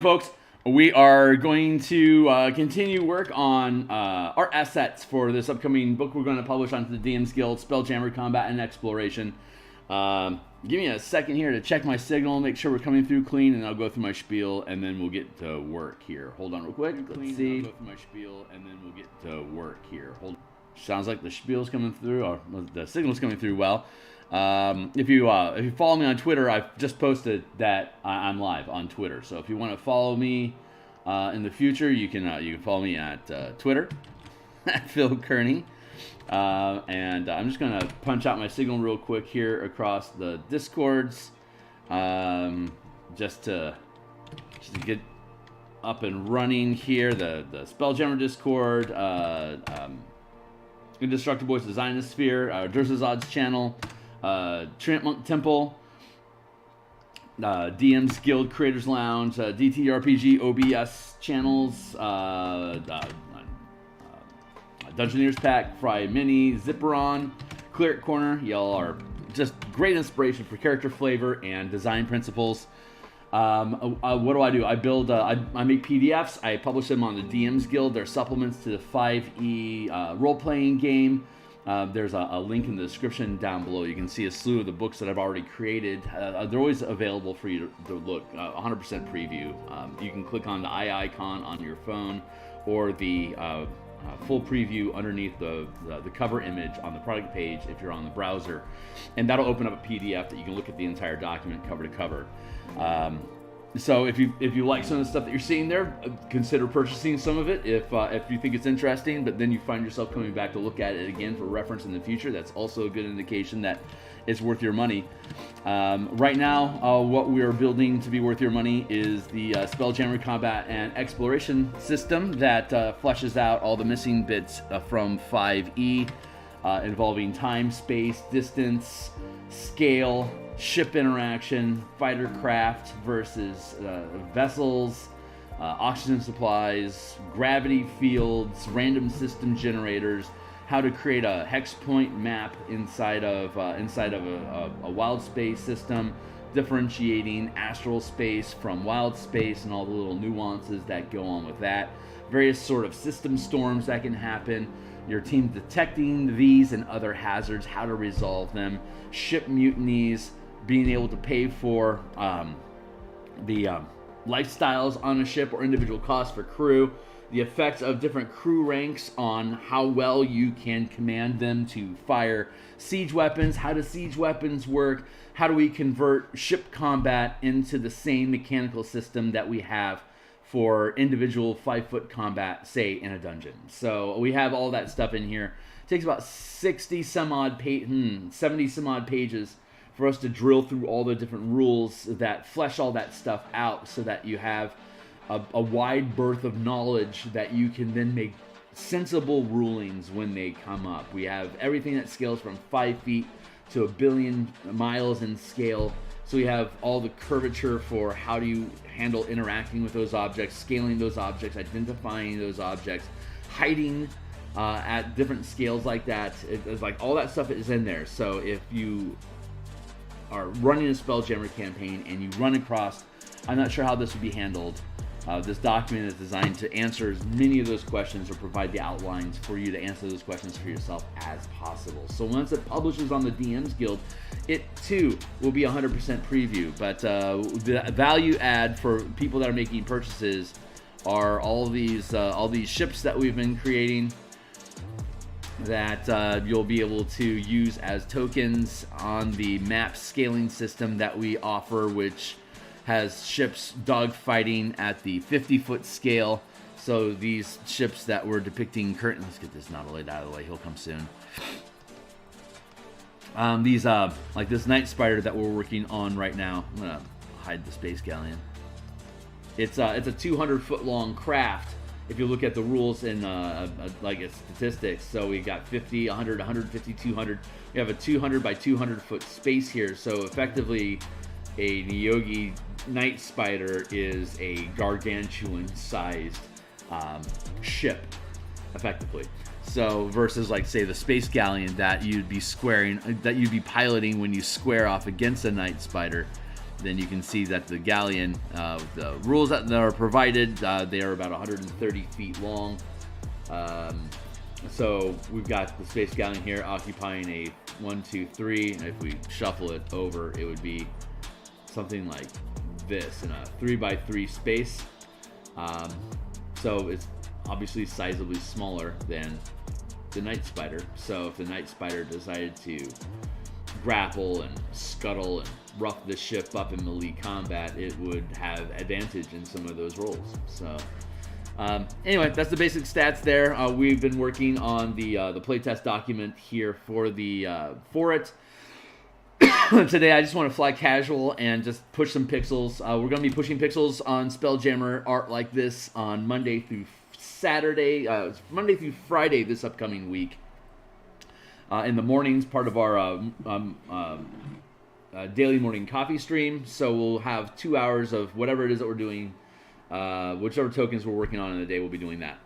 Folks, we are going to continue work on our assets for this upcoming book we're going to publish onto the DMsGuild, Spelljammer Combat and Exploration. Give me a second here to check my signal, make sure we're coming through clean, and I'll go through my spiel, and then we'll get to work here. Hold on real quick. Let's see. I'll go through my spiel, and then we'll get to work here. Sounds like the spiel's coming through, or the signal's coming through well. If you follow me on Twitter, I've just posted that I'm live on Twitter. So if you want to follow me in the future, you can follow me at Twitter at Phil Kearney. And I'm just gonna punch out my signal real quick here across the Discords, just to get up and running here. The Spelljammer Discord, Indestructible Boys Design the Sphere, Dursazad's channel. Tramp Monk Temple, DMsGuild Creators Lounge, DTRPG OBS channels, Dungeoneers Pack, Fry Mini, Zipperon, Cleric Corner. Y'all are just great inspiration for character flavor and design principles. What do? I build, I make PDFs, I publish them on the DMsGuild. They're supplements to the 5e role-playing game. There's a link in the description down below. You can see a slew of the books that I've already created. They're always available for you to look, 100% preview. You can click on the eye icon on your phone or the full preview underneath the cover image on the product page if you're on the browser. And that'll open up a PDF that you can look at the entire document cover to cover. So if you like some of the stuff that you're seeing there, consider purchasing some of it if you think it's interesting, but then you find yourself coming back to look at it again for reference in the future. That's also a good indication that it's worth your money. Right now, what we are building to be worth your money is the Spelljammer Combat and Exploration system that fleshes out all the missing bits from 5e, involving time, space, distance, scale, ship interaction, fighter craft versus vessels, oxygen supplies, gravity fields, random system generators, how to create a hex point map inside of a wild space system, differentiating astral space from wild space and all the little nuances that go on with that, various sort of system storms that can happen, your team detecting these and other hazards, how to resolve them, ship mutinies, being able to pay for the lifestyles on a ship or individual costs for crew, the effects of different crew ranks on how well you can command them to fire siege weapons, how do siege weapons work, how do we convert ship combat into the same mechanical system that we have for individual 5-foot combat, say, in a dungeon. So we have all that stuff in here. It takes about 70 some odd pages for us to drill through all the different rules that flesh all that stuff out so that you have a wide berth of knowledge that you can then make sensible rulings when they come up. We have everything that scales from 5 feet to 1 billion miles in scale. So we have all the curvature for how do you handle interacting with those objects, scaling those objects, identifying those objects, hiding at different scales like that. It's like all that stuff is in there. So if you are running a Spelljammer campaign and you run across, I'm not sure how this would be handled. This document is designed to answer as many of those questions or provide the outlines for you to answer those questions for yourself as possible. So once it publishes on the DMsGuild, it too will be 100% preview. But the value add for people that are making purchases are all these ships that we've been creating that you'll be able to use as tokens on the map scaling system that we offer, which has ships dogfighting at the 50-foot scale. So these ships that we're depicting currently, let's get this Nautilite out of the way, he'll come soon. These like this Night Spider that we're working on right now. I'm gonna hide the Space Galleon. It's a 200-foot long craft. If you look at the rules in like its statistics, so we got 50, 100, 150, 200. We have a 200 by 200 foot space here. So effectively, a Neogi Night Spider is a gargantuan-sized ship, effectively. So versus, like, say, the Space Galleon that you'd be piloting when you square off against a Night Spider. then you can see that the galleon, the rules that are provided, they are about 130 feet long. So we've got the space galleon here occupying a 1, 2, 3, and if we shuffle it over, it would be something like this in a 3x3 space. So it's obviously sizably smaller than the Night Spider. So if the Night Spider decided to grapple and scuttle and rough the ship up in melee combat, it would have advantage in some of those rolls. So anyway, that's the basic stats there. We've been working on the playtest document here for it. Today I just want to fly casual and just push some pixels. We're going to be pushing pixels on Spelljammer art like this on Monday through Monday through Friday this upcoming week. In the mornings, part of our daily morning coffee stream. So we'll have 2 hours of whatever it is that we're doing. Whichever tokens we're working on in the day, we'll be doing that.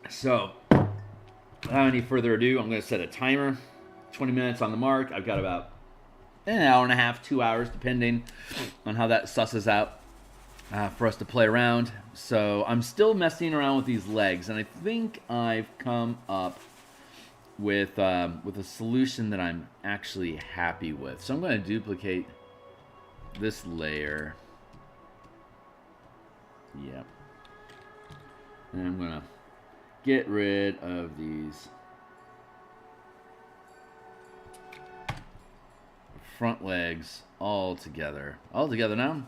So, without any further ado, I'm going to set a timer. 20 minutes on the mark. I've got about an hour and a half, 2 hours, depending on how that susses out for us to play around. So, I'm still messing around with these legs, and I think I've come up with a solution that I'm actually happy with. So, I'm going to duplicate this layer. Yep. And I'm gonna get rid of these front legs all together. All together now.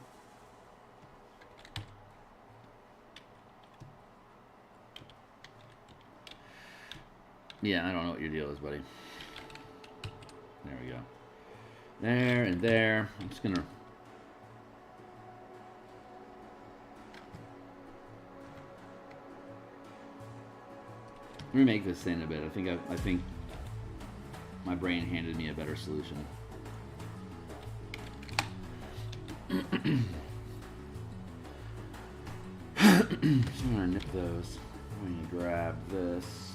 Yeah, I don't know what your deal is, buddy. There we go. There and there. I'm just gonna remake this thing a bit. I think my brain handed me a better solution. So I'm gonna nip those. I'm gonna grab this.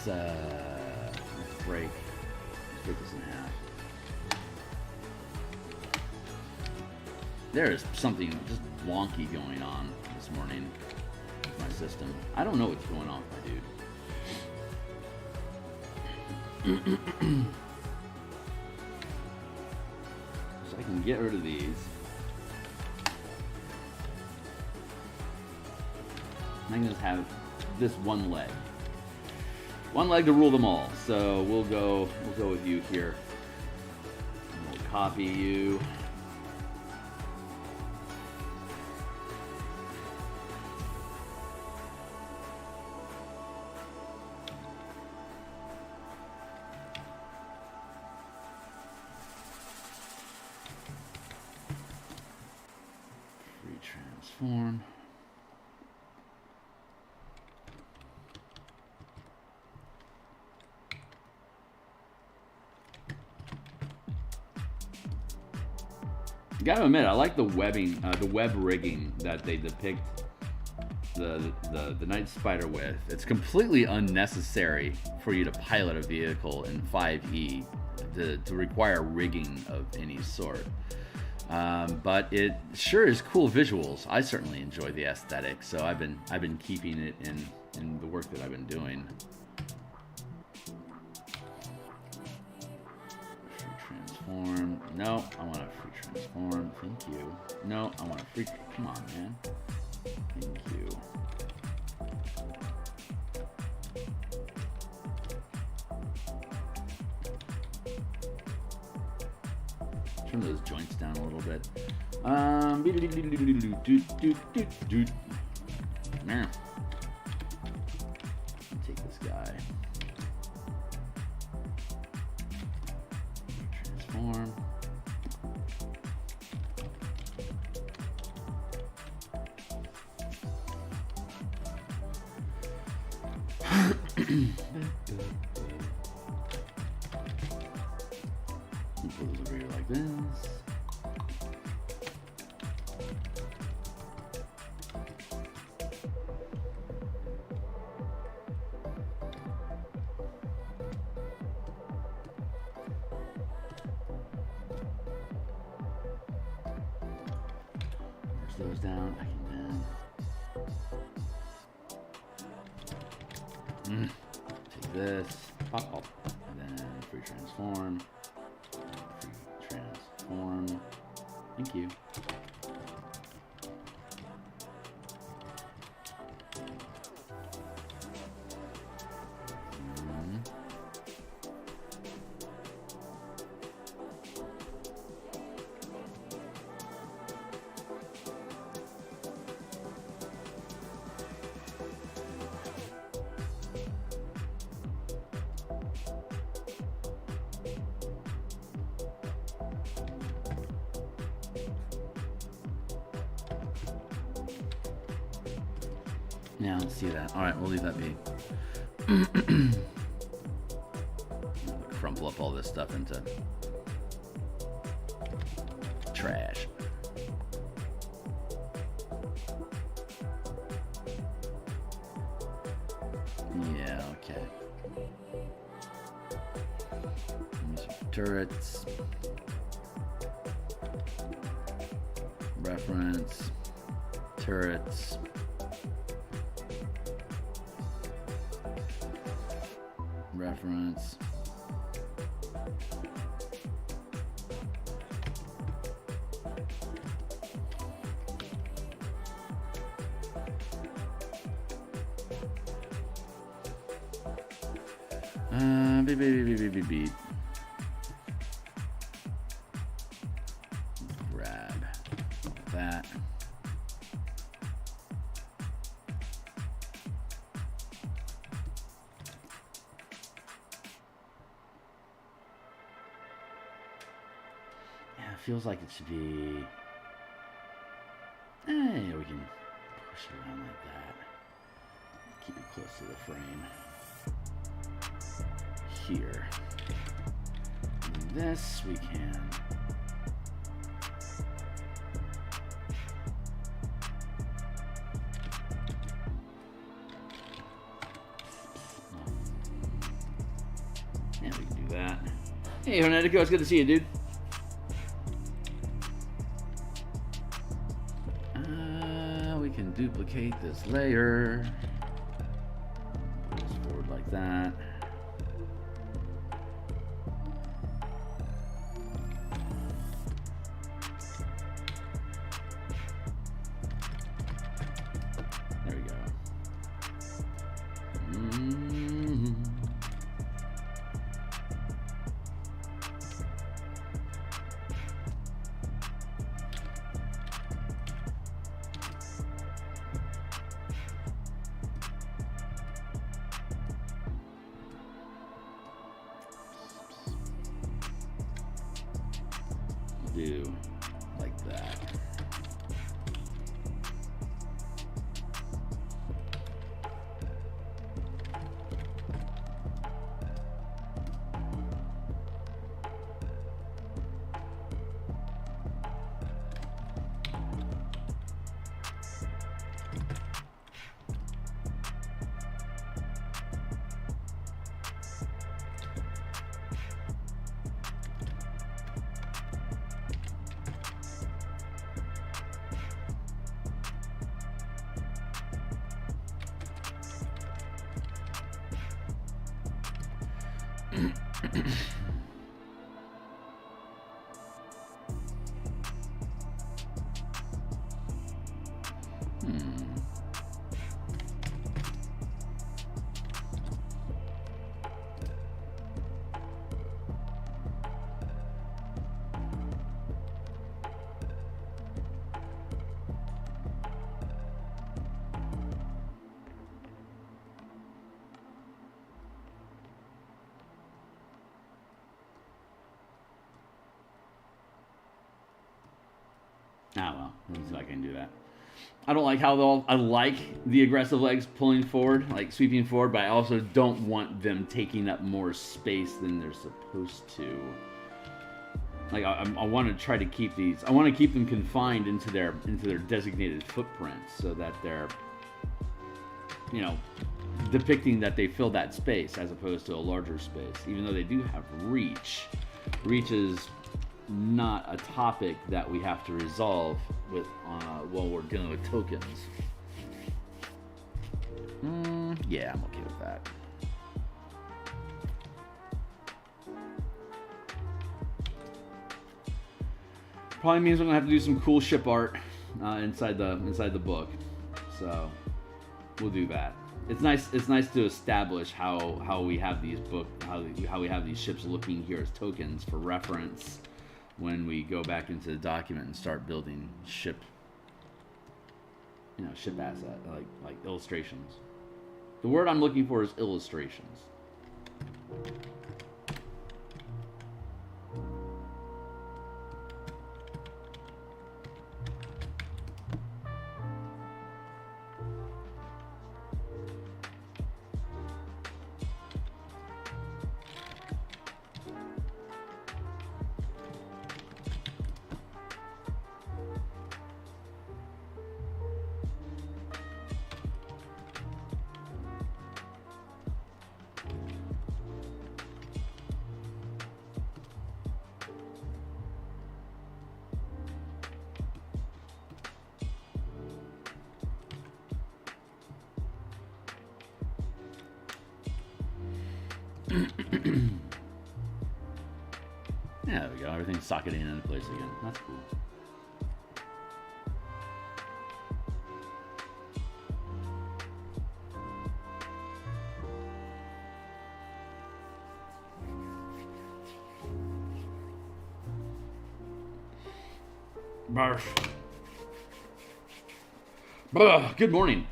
Let's break this in half. There is something just wonky going on this morning with my system. I don't know what's going on with my dude. So I can get rid of these. I can just have this one leg. One leg to rule them all. So we'll go with you here. We'll copy you. Free transform. Gotta admit, I like the webbing, the web rigging that they depict the Night Spider with. It's completely unnecessary for you to pilot a vehicle in 5e to require rigging of any sort. But it sure is cool visuals. I certainly enjoy the aesthetic, so I've been keeping it in the work that I've been doing. Free transform. No, I want a free transform. Thank you. No, I want a free. Come on, man. Thank you. Turn those joints down a little bit. Now, take this guy. Transform. Put those over here like this. Those down. I can then take this, pop up, and then free transform. Free transform. Thank you. Yeah, let's see that. All right, we'll leave that be. Crumple up all this stuff into trash. Yeah, okay. Turrets. Reference. Turrets. Reference. Beep. Grab that. Feels like it should be. Hey, we can push it around like that. Keep it close to the frame. Here. And this we can. Yeah, we can do that. Hey, Hornetico, it's good to see you, dude. Duplicate this layer. Pull this forward like that. There we go. Do like that. Ah, well, let's see if I can do that. I don't like how I like the aggressive legs pulling forward, like sweeping forward, but I also don't want them taking up more space than they're supposed to. Like I want to try to keep these. I want to keep them confined into their designated footprints, so that they're, you know, depicting that they fill that space as opposed to a larger space. Even though they do have reach, reach is not a topic that we have to resolve with while we're dealing with tokens. Yeah, I'm okay with that. Probably means we're gonna have to do some cool ship art inside the book, so we'll do that. It's nice to establish how we have these how we have these ships looking here as tokens for reference when we go back into the document and start building ship asset, like illustrations. The word I'm looking for is illustrations. Yeah, there we go. Everything's socketing into place again. That's cool. Barf. Good morning.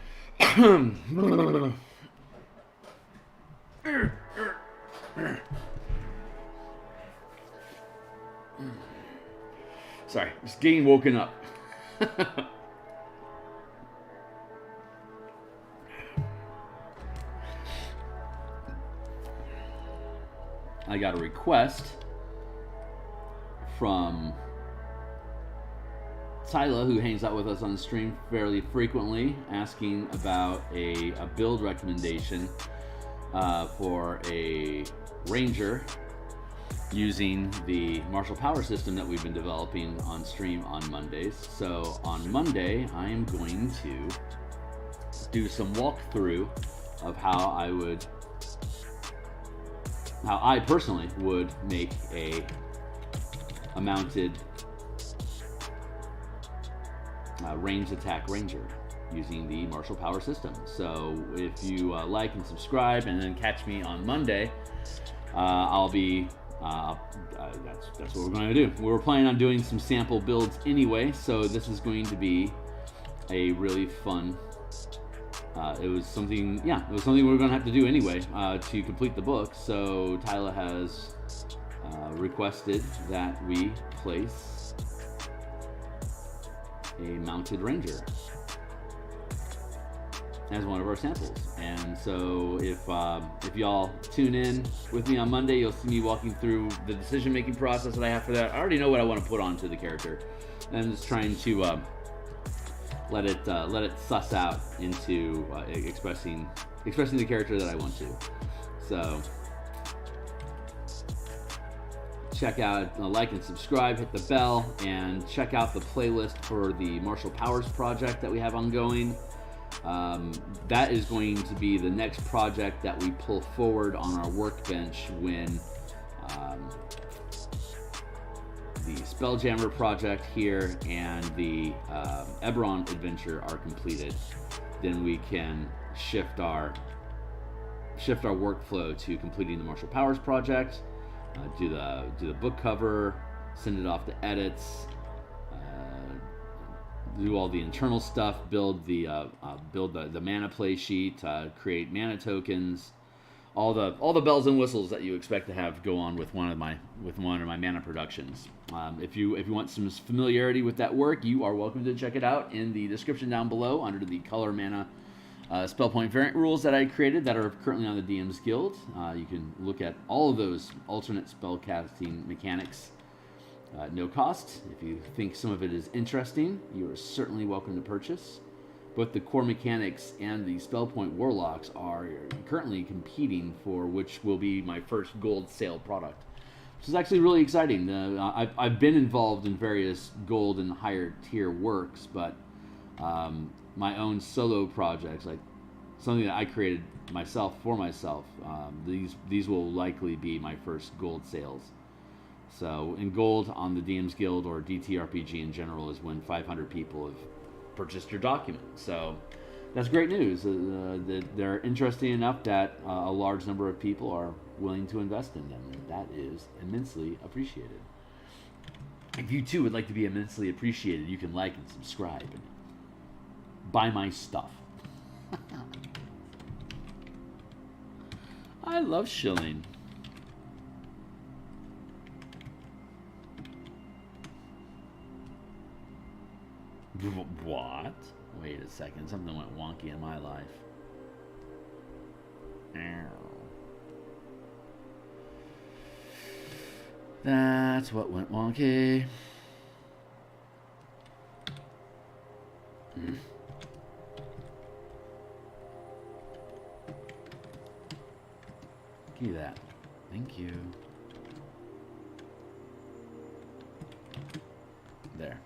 Sorry, just getting woken up. I got a request from Tyla, who hangs out with us on stream fairly frequently, asking about a build recommendation for a ranger using the martial power system that we've been developing on stream on Mondays. So on Monday, I am going to do some walkthrough of how I personally would make a mounted ranged attack ranger using the martial power system. So if you like and subscribe and then catch me on Monday, I'll be that's what we're going to do. We were planning on doing some sample builds anyway, so this is going to be a really fun. It was something we were going to have to do anyway to complete the book. So Tyla has requested that we place a mounted ranger as one of our samples. And so if y'all tune in with me on Monday, you'll see me walking through the decision-making process that I have for that. I already know what I want to put onto the character. I'm just trying to let it suss out into expressing the character that I want to. So check out, like and subscribe, hit the bell, and check out the playlist for the Martial Powers project that we have ongoing. That is going to be the next project that we pull forward on our workbench when the Spelljammer project here and the Eberron adventure are completed. Then we can shift our workflow to completing the Martial Powers project, do the book cover, send it off to edits, do all the internal stuff, build the mana play sheet, create mana tokens, all the bells and whistles that you expect to have go on with one of my mana productions. If you want some familiarity with that work, you are welcome to check it out in the description down below under the color mana spell point variant rules that I created that are currently on the DM's Guild. You can look at all of those alternate spell casting mechanics at no cost. If you think some of it is interesting, you are certainly welcome to purchase. Both the core mechanics and the spell point warlocks are currently competing for which will be my first gold sale product, which is actually really exciting. I've been involved in various gold and higher tier works, but my own solo projects, like something that I created myself for myself, these will likely be my first gold sales. So in gold on the DM's Guild or DTRPG in general is when 500 people have purchased your document. So that's great news. They're interesting enough that a large number of people are willing to invest in them, and that is immensely appreciated. If you too would like to be immensely appreciated, you can like and subscribe and buy my stuff. I love shilling. What? Wait a second. Something went wonky in my life. That's what went wonky. Give me that. Thank you. There.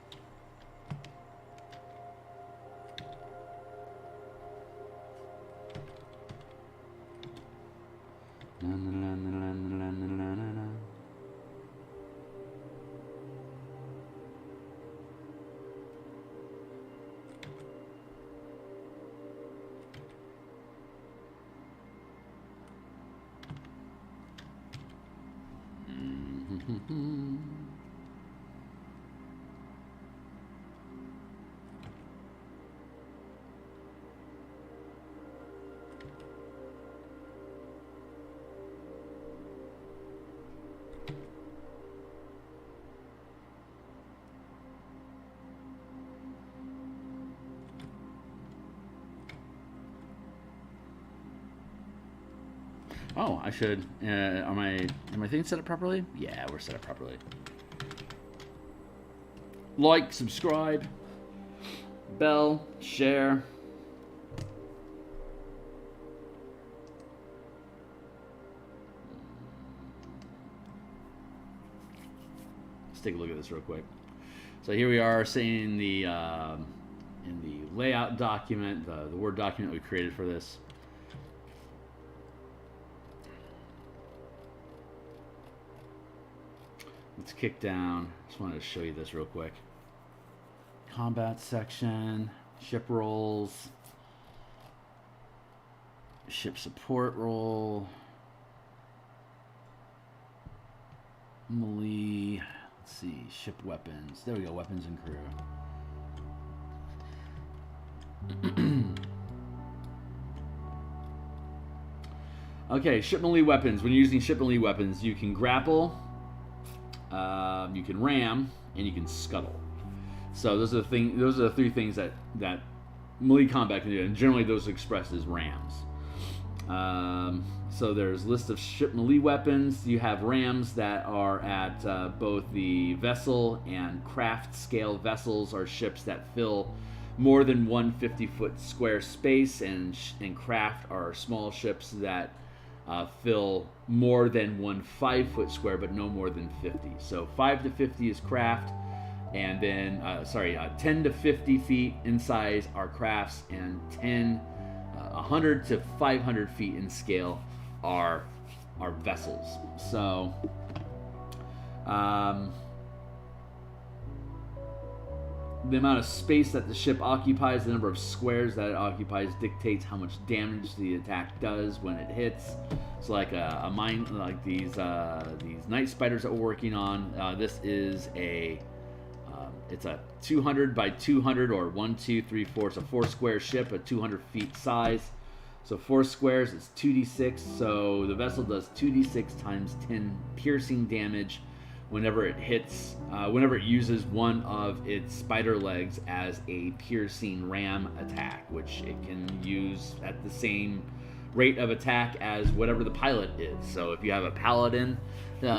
Oh, I should. Are my things set up properly? Yeah, we're set up properly. Like, subscribe, bell, share. Let's take a look at this real quick. So here we are, seeing the in the layout document, the Word document we created for this. Let's kick down. Just wanted to show you this real quick. Combat section, ship roles, ship support role, melee. Let's see, ship weapons. There we go, weapons and crew. Okay, ship melee weapons. When you're using ship melee weapons, you can grapple. You can ram, and you can scuttle. So those are the three things that melee combat can do, and generally those are expressed as rams. So there's a list of ship melee weapons. You have rams that are at both the vessel and craft scale. Vessels are ships that fill more than one 50-foot square space, and craft are small ships that fill more than one 5-foot square, but no more than 50. So 5 to 50 is craft, and then 10 to 50 feet in size are crafts, and 100 to 500 feet in scale are vessels. So the amount of space that the ship occupies, the number of squares that it occupies, dictates how much damage the attack does when it hits. So like a mine, like these night spiders that we're working on. This is it's a 200 by 200 or 1, 2, 3, 4. It's a 4 square ship, a 200 feet size. So 4 squares is 2d6, so the vessel does 2d6 times 10 piercing damage whenever it hits, whenever it uses one of its spider legs as a piercing ram attack, which it can use at the same rate of attack as whatever the pilot is. So if you have a paladin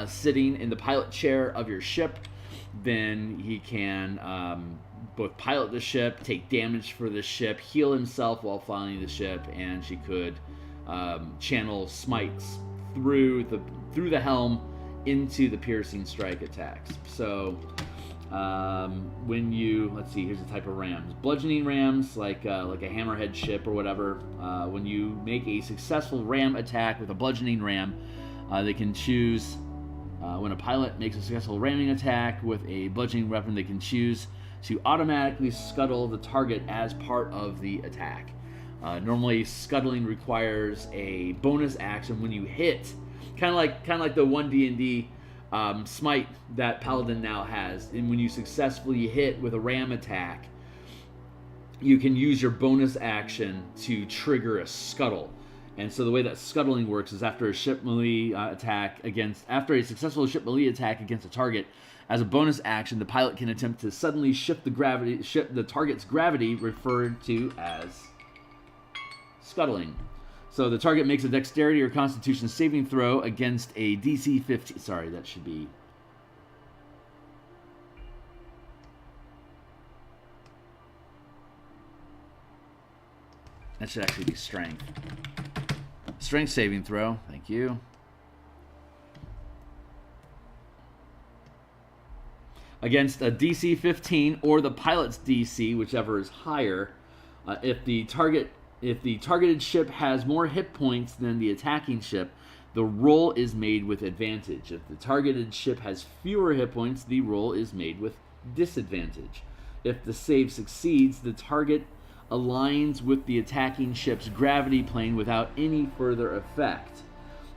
sitting in the pilot chair of your ship, then he can both pilot the ship, take damage for the ship, heal himself while flying the ship, and she could channel smites through the helm into the piercing strike attacks. So when you, let's see, here's the type of rams. Bludgeoning rams, like a hammerhead ship or whatever. When you make a successful ram attack with a bludgeoning ram, they can choose, when a pilot makes a successful ramming attack with a bludgeoning weapon, they can choose to automatically scuttle the target as part of the attack. Normally, scuttling requires a bonus action when you hit, kind of like the 1D&D smite that Paladin now has. And when you successfully hit with a ram attack, you can use your bonus action to trigger a scuttle. And so the way that scuttling works is after a ship melee after a successful ship melee attack against a target, as a bonus action, the pilot can attempt to suddenly shift the target's gravity, referred to as scuttling. So the target makes a dexterity or constitution saving throw against a DC 15. Sorry, that should be. That should actually be strength. Strength saving throw. Thank you. Against a DC 15 or the pilot's DC, whichever is higher, if the targeted ship has more hit points than the attacking ship, the roll is made with advantage. If the targeted ship has fewer hit points, the roll is made with disadvantage. If the save succeeds, the target aligns with the attacking ship's gravity plane without any further effect.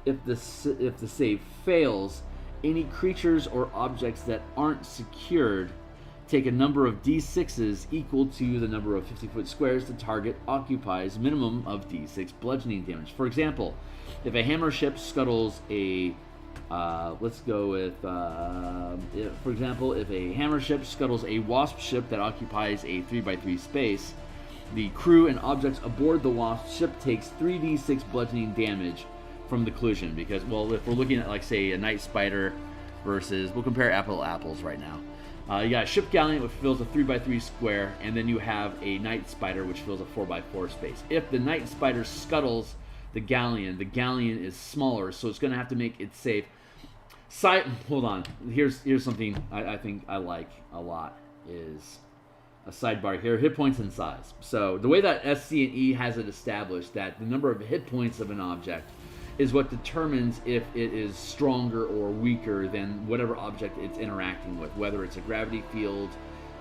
If the save fails, any creatures or objects that aren't secured take a number of d6s equal to the number of 50-foot squares the target occupies, minimum of d6 bludgeoning damage. For example, if a hammer ship scuttles a let's go with for example, if a hammer ship scuttles a wasp ship that occupies a 3x3 space, the crew and objects aboard the wasp ship takes 3d6 bludgeoning damage from the collision. Because, well, if we're looking at, like, say, a night spider versus, we'll compare apple to apples right now. You got a ship galleon which fills a 3x3 square, and then you have a night spider which fills a 4x4 space. If the night spider scuttles the galleon is smaller, so it's going to have to make it safe. Hold on. Here's something I think I like a lot is a sidebar here: hit points and size. So the way that SC&E has it established, that the number of hit points of an object is what determines if it is stronger or weaker than whatever object it's interacting with, whether it's a gravity field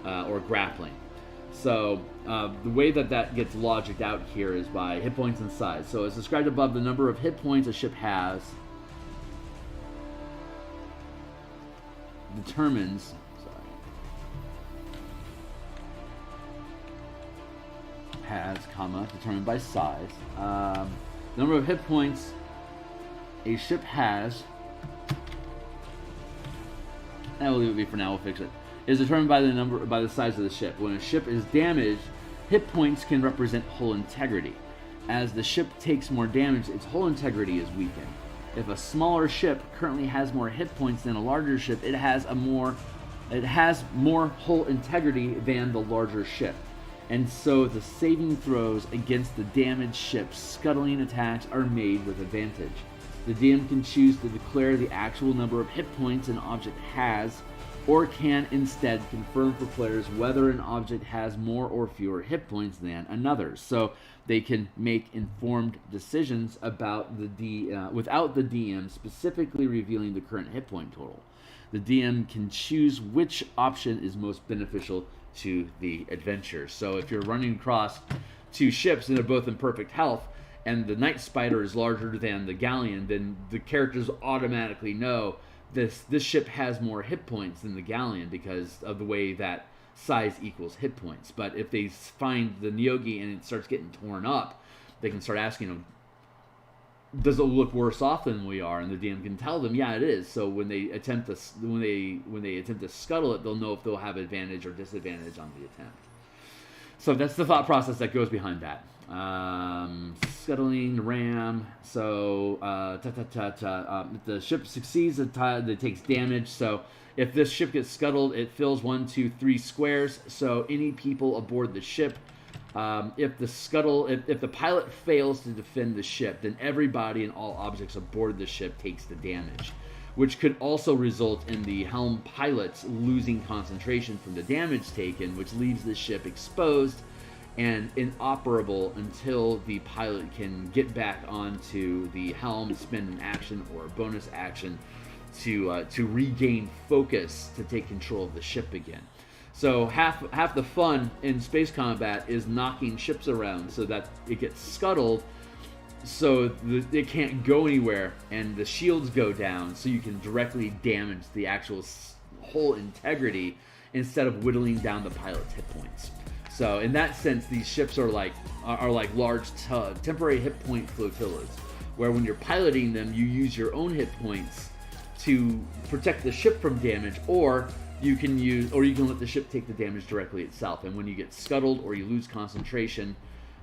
or grappling. So the way that gets logicked out here is by hit points and size. So as described above, the number of hit points a ship has determines determined by size. Number of hit points a ship has, and we'll leave it be for now, we'll fix it, is determined by the size of the ship. When a ship is damaged, hit points can represent hull integrity. As the ship takes more damage, its hull integrity is weakened. If a smaller ship currently has more hit points than a larger ship, it has more hull integrity than the larger ship. And so the saving throws against the damaged ship's scuttling attacks are made with advantage. The DM can choose to declare the actual number of hit points an object has, or can instead confirm for players whether an object has more or fewer hit points than another. So they can make informed decisions about without the DM specifically revealing the current hit point total. The DM can choose which option is most beneficial to the adventure. So if you're running across two ships and they're both in perfect health, and the night spider is larger than the galleon, then the characters automatically know this ship has more hit points than the galleon because of the way that size equals hit points. But if they find the Neogi and it starts getting torn up, they can start asking them, does it look worse off than we are? And the DM can tell them, yeah, it is. So when they attempt to scuttle it, they'll know if they'll have advantage or disadvantage on the attempt. So that's the thought process that goes behind that. Scuttling ram. So if the ship succeeds, it takes damage. So if this ship gets scuttled, it fills 1, 2, 3 squares. So any people aboard the ship, if the pilot fails to defend the ship, then everybody and all objects aboard the ship takes the damage, which could also result in the helm pilots losing concentration from the damage taken, which leaves the ship exposed and inoperable until the pilot can get back onto the helm, spend an action or a bonus action to regain focus to take control of the ship again. So half the fun in space combat is knocking ships around so that it gets scuttled, so it can't go anywhere, and the shields go down, so you can directly damage the actual whole integrity instead of whittling down the pilot's hit points. So in that sense, these ships are like large temporary hit point flotillas, where when you're piloting them, you use your own hit points to protect the ship from damage, or you can let the ship take the damage directly itself. And when you get scuttled or you lose concentration,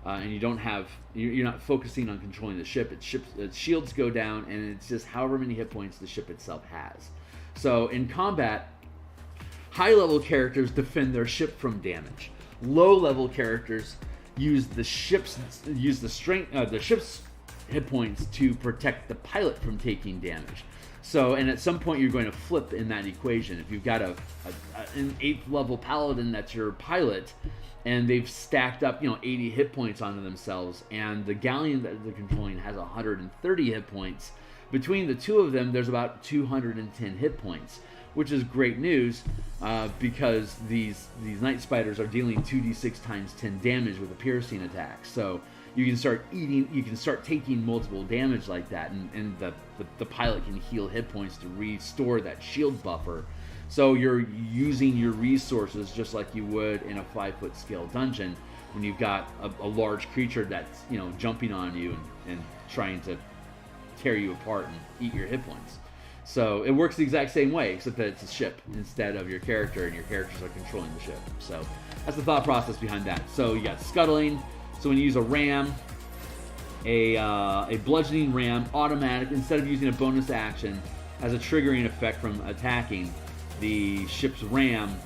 and you're not focusing on controlling the ship, its shields go down, and it's just however many hit points the ship itself has. So in combat, high-level characters defend their ship from damage. Low-level characters use the ship's hit points to protect the pilot from taking damage. So, and at some point you're going to flip in that equation. If you've got an 8th level paladin that's your pilot, and they've stacked up 80 hit points onto themselves, and the galleon that they're controlling has 130 hit points, between the two of them there's about 210 hit points, which is great news, because these night spiders are dealing 2d6 times 10 damage with a piercing attack. So you can start taking multiple damage like that, and the pilot can heal hit points to restore that shield buffer. So you're using your resources just like you would in a 5-foot scale dungeon when you've got a large creature that's jumping on you and trying to tear you apart and eat your hit points. So it works the exact same way, except that it's a ship instead of your character, and your characters are controlling the ship. So that's the thought process behind that. So you got scuttling. So when you use a ram, a bludgeoning ram, automatic, instead of using a bonus action, has a triggering effect from attacking, the ship's ram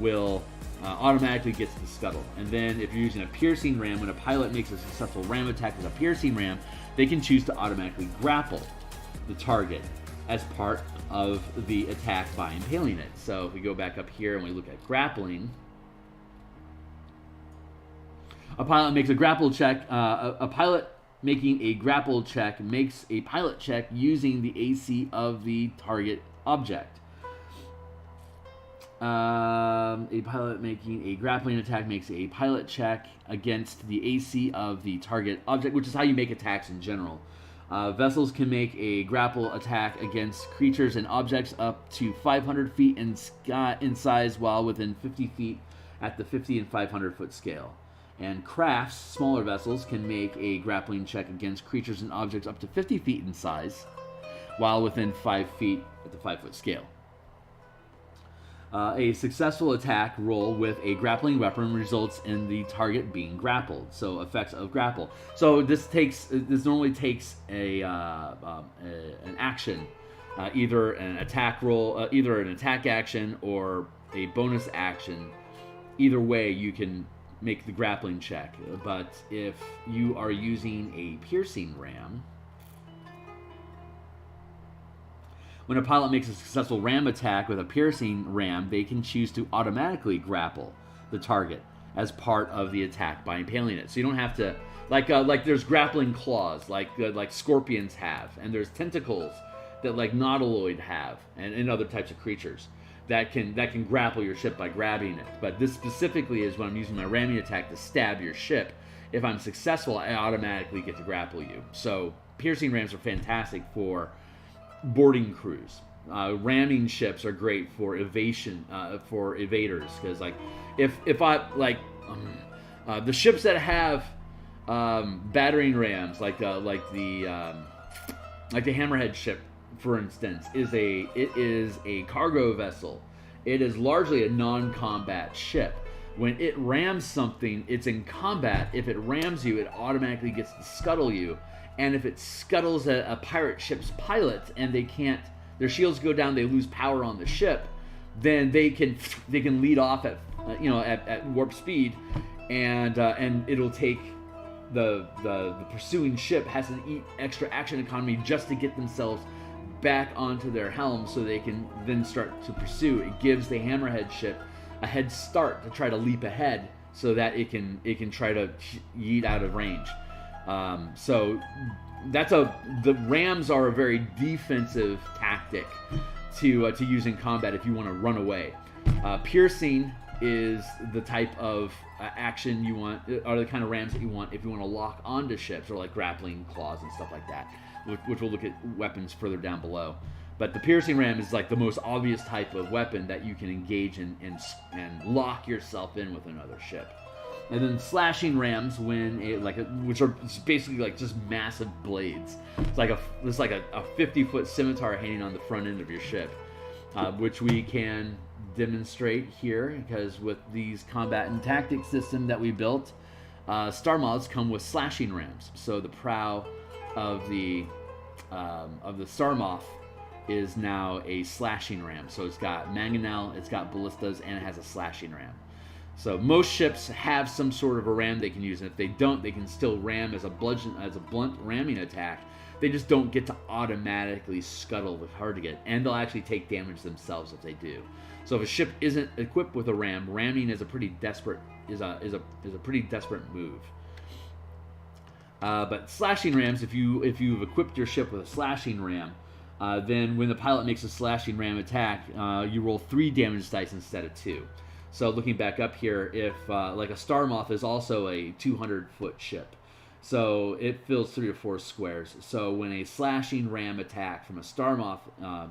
will automatically get to the scuttle. And then if you're using a piercing ram, when a pilot makes a successful ram attack with a piercing ram, they can choose to automatically grapple the target as part of the attack by impaling it. So if we go back up here and we look at grappling, a pilot makes a grapple check. A pilot making a grapple check makes a pilot check using the AC of the target object. A pilot making a grappling attack makes a pilot check against the AC of the target object, which is how you make attacks in general. Vessels can make a grapple attack against creatures and objects up to 500 feet in size, while within 50 feet at the 50 and 500 foot scale. And crafts, smaller vessels, can make a grappling check against creatures and objects up to 50 feet in size, while within 5 feet at the 5-foot scale. A successful attack roll with a grappling weapon results in the target being grappled. So effects of grapple. So this normally takes an action, either an attack roll, either an attack action or a bonus action. Either way, you can make the grappling check. But if you are using a piercing ram, when a pilot makes a successful ram attack with a piercing ram, they can choose to automatically grapple the target as part of the attack by impaling it. So you don't have to, like there's grappling claws, like scorpions have, and there's tentacles that like nautiloid have, and other types of creatures that can grapple your ship by grabbing it. But this specifically is when I'm using my ramming attack to stab your ship. If I'm successful, I automatically get to grapple you. So piercing rams are fantastic for boarding crews. Ramming ships are great for evasion, for evaders, because like if I like the ships that have battering rams, like the Hammerhead ship, for instance, it is a cargo vessel. It is largely a non-combat ship. When it rams something, it's in combat. If it rams you, it automatically gets to scuttle you. And if it scuttles a pirate ship's pilot and their shields go down, they lose power on the ship, then they can lead off at warp speed, and it'll take the pursuing ship has to eat extra action economy just to get themselves back onto their helm so they can then start to pursue. It gives the Hammerhead ship a head start to try to leap ahead so that it can try to yeet out of range. So the rams are a very defensive tactic to use in combat if you want to run away. Piercing is the type of action you want, or the kind of rams that you want if you want to lock onto ships, or like grappling claws and stuff like that, which we'll look at weapons further down below. But the piercing ram is like the most obvious type of weapon that you can engage in and lock yourself in with another ship. And then slashing rams, which are basically like just massive blades. It's like a 50-foot scimitar hanging on the front end of your ship, which we can demonstrate here, because with these combat and tactics system that we built, star mods come with slashing rams. So the prow of the Star Moth is now a slashing ram. So it's got mangonel, it's got ballistas, and it has a slashing ram. So most ships have some sort of a ram they can use, and if they don't, they can still ram as a blunt ramming attack. They just don't get to automatically scuttle the target, and they'll actually take damage themselves if they do. So if a ship isn't equipped with a ram, ramming is a pretty desperate move. But slashing rams, if you've equipped your ship with a slashing ram, then when the pilot makes a slashing ram attack, you roll 3 damage dice instead of 2. So looking back up here, if like a Star Moth is also a 200-foot ship, so it fills 3 or 4 squares. So when a slashing ram attack from a Star Moth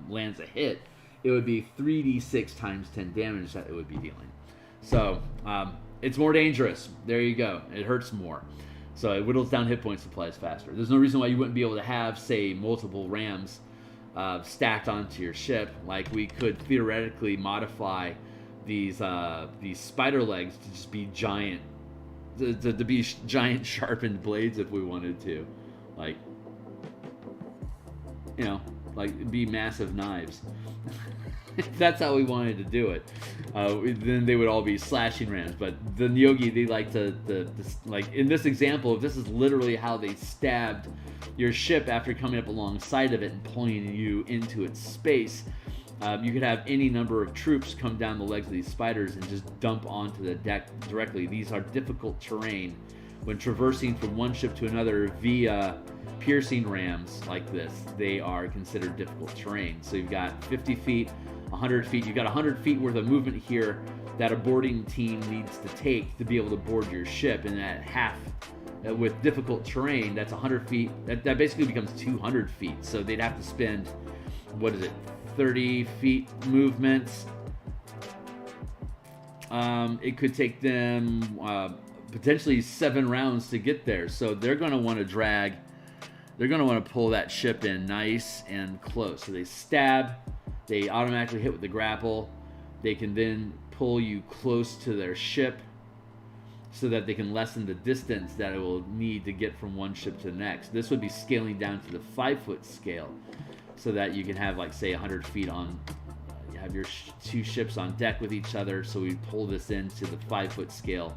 lands a hit, it would be 3d6 times 10 damage that it would be dealing. So it's more dangerous. There you go. It hurts more. So it whittles down hit points, supplies faster. There's no reason why you wouldn't be able to have, say, multiple rams stacked onto your ship. Like, we could theoretically modify these spider legs to just be giant, to be giant sharpened blades if we wanted to, like be massive knives. If that's how we wanted to do it, then they would all be slashing rams. But the Theurgy, they like to like in this example, this is literally how they stabbed your ship after coming up alongside of it and pulling you into its space. You could have any number of troops come down the legs of these spiders and just dump onto the deck directly. These are difficult terrain. When traversing from one ship to another via piercing rams like this, they are considered difficult terrain. So you've got 50 feet, 100 feet. You've got 100 feet worth of movement here that a boarding team needs to take to be able to board your ship. And at half, with difficult terrain, that's 100 feet. That basically becomes 200 feet. So they'd have to spend, 30 feet movements. It could take them potentially 7 rounds to get there. So they're going to want to drag. They're going to want to pull that ship in nice and close. So they stab. They automatically hit with the grapple. They can then pull you close to their ship so that they can lessen the distance that it will need to get from one ship to the next. This would be scaling down to the 5-foot scale, so that you can have, like, say, 100 feet on, you have your 2 ships on deck with each other. So we pull this into the 5-foot scale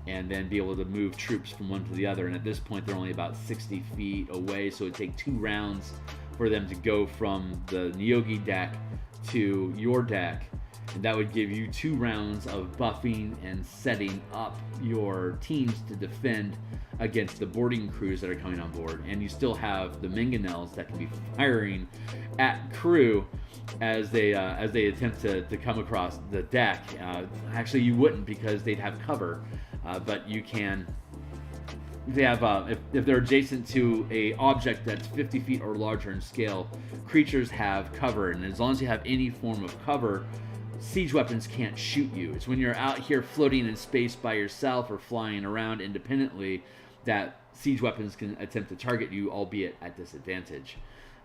and then be able to move troops from one to the other. And at this point, they're only about 60 feet away, so it'd take 2 rounds for them to go from the Theurgy deck to your deck. And that would give you 2 rounds of buffing and setting up your teams to defend against the boarding crews that are coming on board. And you still have the mangonels that can be firing at crew as they attempt to come across the deck. Actually, you wouldn't, because they'd have cover, but you can. They have if they're adjacent to a object that's 50 feet or larger in scale, creatures have cover, and as long as you have any form of cover, siege weapons can't shoot you. It's when you're out here floating in space by yourself or flying around independently that siege weapons can attempt to target you, albeit at disadvantage.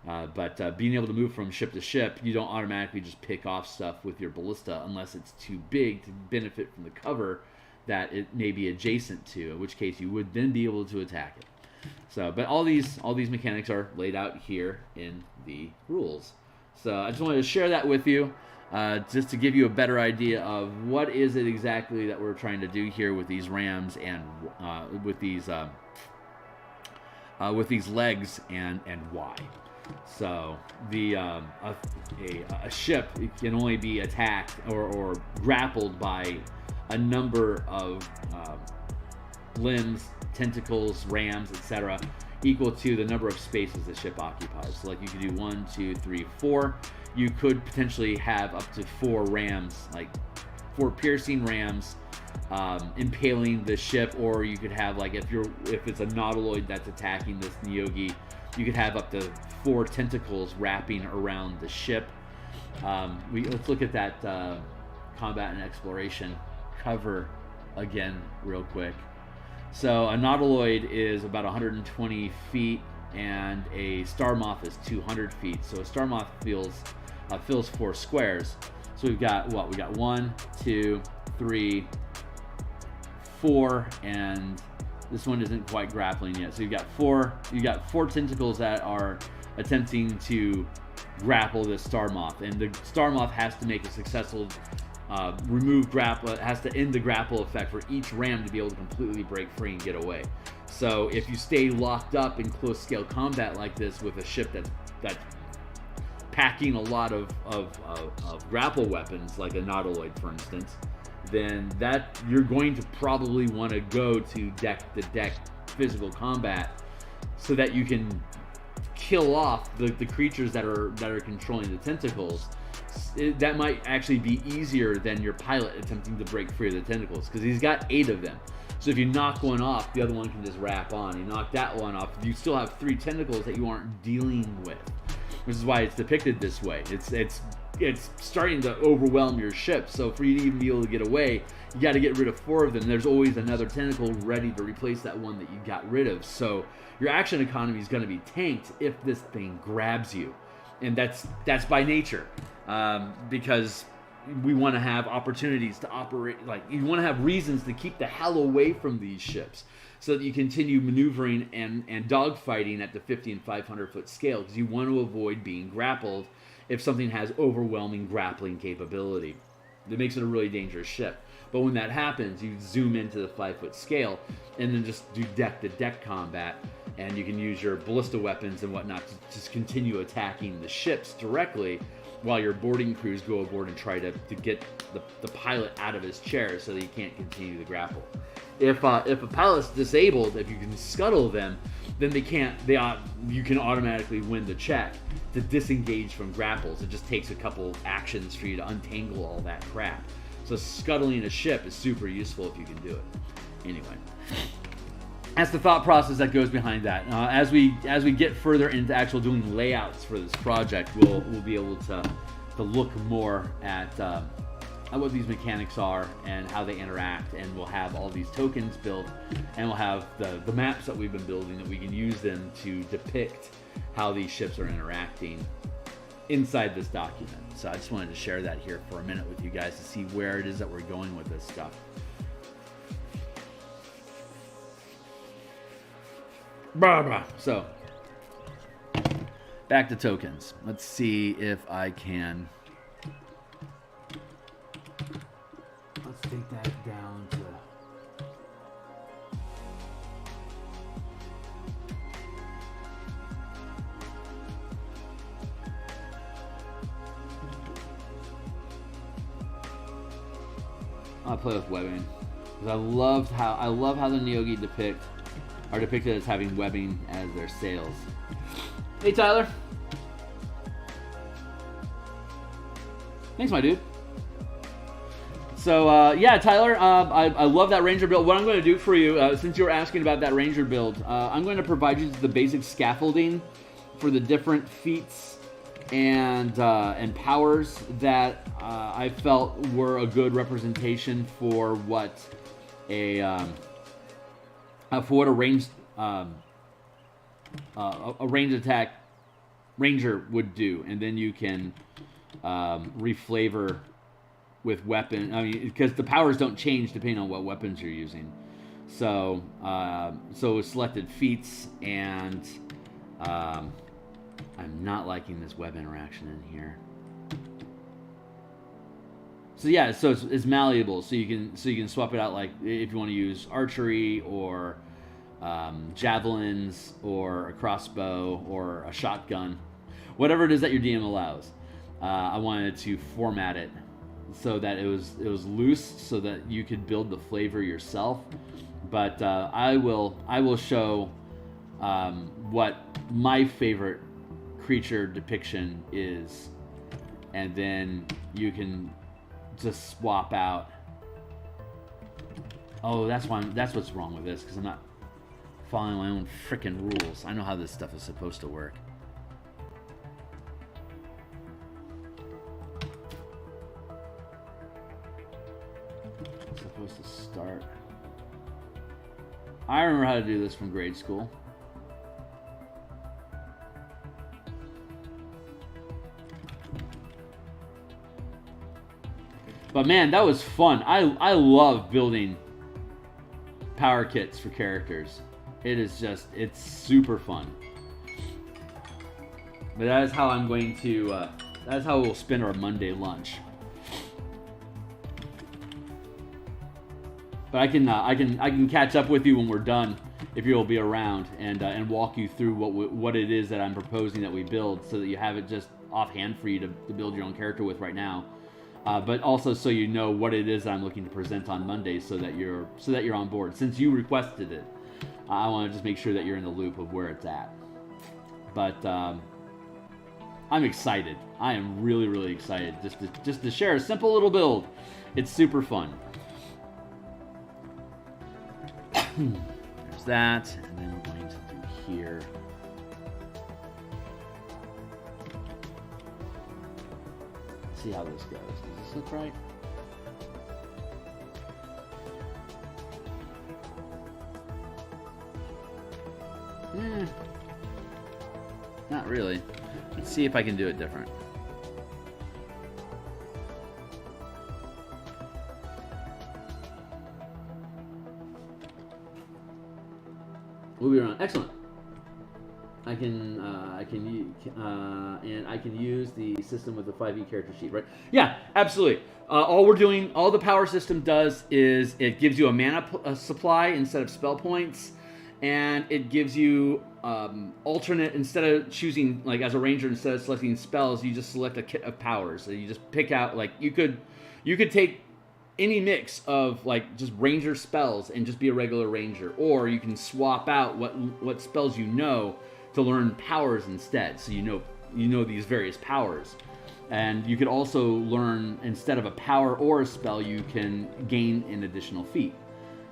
But being able to move from ship to ship, you don't automatically just pick off stuff with your ballista unless it's too big to benefit from the cover that it may be adjacent to, in which case you would then be able to attack it. So, but all these mechanics are laid out here in the rules. So I just wanted to share that with you, just to give you a better idea of what is it exactly that we're trying to do here with these rams and with these legs and why. So the a ship can only be attacked or grappled by a number of limbs, tentacles, rams, etc., equal to the number of spaces the ship occupies. So like you could do 1, 2, 3, 4. You could potentially have up to 4 rams, like 4 piercing rams, impaling the ship, or you could have, like, if it's a nautiloid that's attacking this Theurgy, you could have up to 4 tentacles wrapping around the ship. Let's look at that combat and exploration cover again real quick. So a nautiloid is about 120 feet, and a star moth is 200 feet. So a star moth fills 4 squares. So we've got what? We got 1, 2, 3, 4, and this one isn't quite grappling yet. So you've got 4 tentacles that are attempting to grapple this star moth, and the star moth has to make a successful remove grapple. It has to end the grapple effect for each ram to be able to completely break free and get away. So if you stay locked up in close scale combat like this with a ship that's packing a lot of grapple weapons, like a nautiloid for instance, then that you're going to probably want to go to deck to deck physical combat so that you can kill off the creatures that are controlling the tentacles. That might actually be easier than your pilot attempting to break free of the tentacles, because he's got 8 of them. So if you knock one off, the other one can just wrap on. You knock that one off, you still have 3 tentacles that you aren't dealing with, which is why it's depicted this way. It's starting to overwhelm your ship. So for you to even be able to get away, you got to get rid of 4 of them. There's always another tentacle ready to replace that one that you got rid of. So your action economy is going to be tanked if this thing grabs you, and that's by nature. Because we want to have opportunities to operate, like you want to have reasons to keep the hell away from these ships so that you continue maneuvering and dogfighting at the 50 and 500 foot scale, because you want to avoid being grappled if something has overwhelming grappling capability. That makes it a really dangerous ship. But when that happens, you zoom into the 5 foot scale and then just do deck to deck combat, and you can use your ballista weapons and whatnot to just continue attacking the ships directly, while your boarding crews go aboard and try to get the pilot out of his chair so that he can't continue the grapple. If a pilot's disabled, if you can scuttle them, then you can automatically win the check to disengage from grapples. It just takes a couple actions for you to untangle all that crap. So scuttling a ship is super useful if you can do it. Anyway, that's the thought process that goes behind that. As we get further into actual doing layouts for this project, we'll be able to look more at what these mechanics are and how they interact, and we'll have all these tokens built, and we'll have the maps that we've been building that we can use them to depict how these ships are interacting inside this document. So I just wanted to share that here for a minute with you guys to see where it is that we're going with this stuff. So, back to tokens. Let's see if I can. Let's take that down to. I'll play with webbing, because I love how the Theurgy are depicted as having webbing as their sails. Hey, Tyler. Thanks, my dude. So, yeah, Tyler, I love that Ranger build. What I'm going to do for you, since you were asking about that Ranger build, I'm going to provide you the basic scaffolding for the different feats and powers that I felt were a good representation for what a for what a ranged attack ranger would do, and then you can reflavor with weapon. I mean, because the powers don't change depending on what weapons you're using. So selected feats, and I'm not liking this web interaction in here. So yeah, so it's malleable. So you can swap it out, like if you want to use archery or javelins or a crossbow or a shotgun, whatever it is that your DM allows. I wanted to format it so that it was loose, so that you could build the flavor yourself. But I will show what my favorite creature depiction is, and then you can just swap out. Oh, that's what's wrong with this, because I'm not following my own freaking rules. I know how this stuff is supposed to work. It's supposed to start. I remember how to do this from grade school. But man, that was fun. I love building power kits for characters. It's super fun. But that is how I'm going to, that's how we'll spend our Monday lunch. But I can catch up with you when we're done, if you'll be around, and walk you through what it is that I'm proposing that we build, so that you have it just offhand for you to build your own character with right now. But also so you know what it is I'm looking to present on Monday, so that you're on board. Since you requested it, I want to just make sure that you're in the loop of where it's at. But I'm excited. I am really, really excited just to share a simple little build. It's super fun. There's that, and then we're going to do here. Let's see how this goes. Does this look right? Not really. Let's see if I can do it different. We'll be around. Excellent. I can use the system with the 5e character sheet, right? Yeah, absolutely. All the power system does is it gives you a mana supply instead of spell points, and it gives you alternate, instead of choosing, like as a ranger, instead of selecting spells, you just select a kit of powers. So you just pick out, like you could take any mix of like just ranger spells and just be a regular ranger, or you can swap out what spells you know to learn powers instead, so you know these various powers. And you could also learn, instead of a power or a spell, you can gain an additional feat.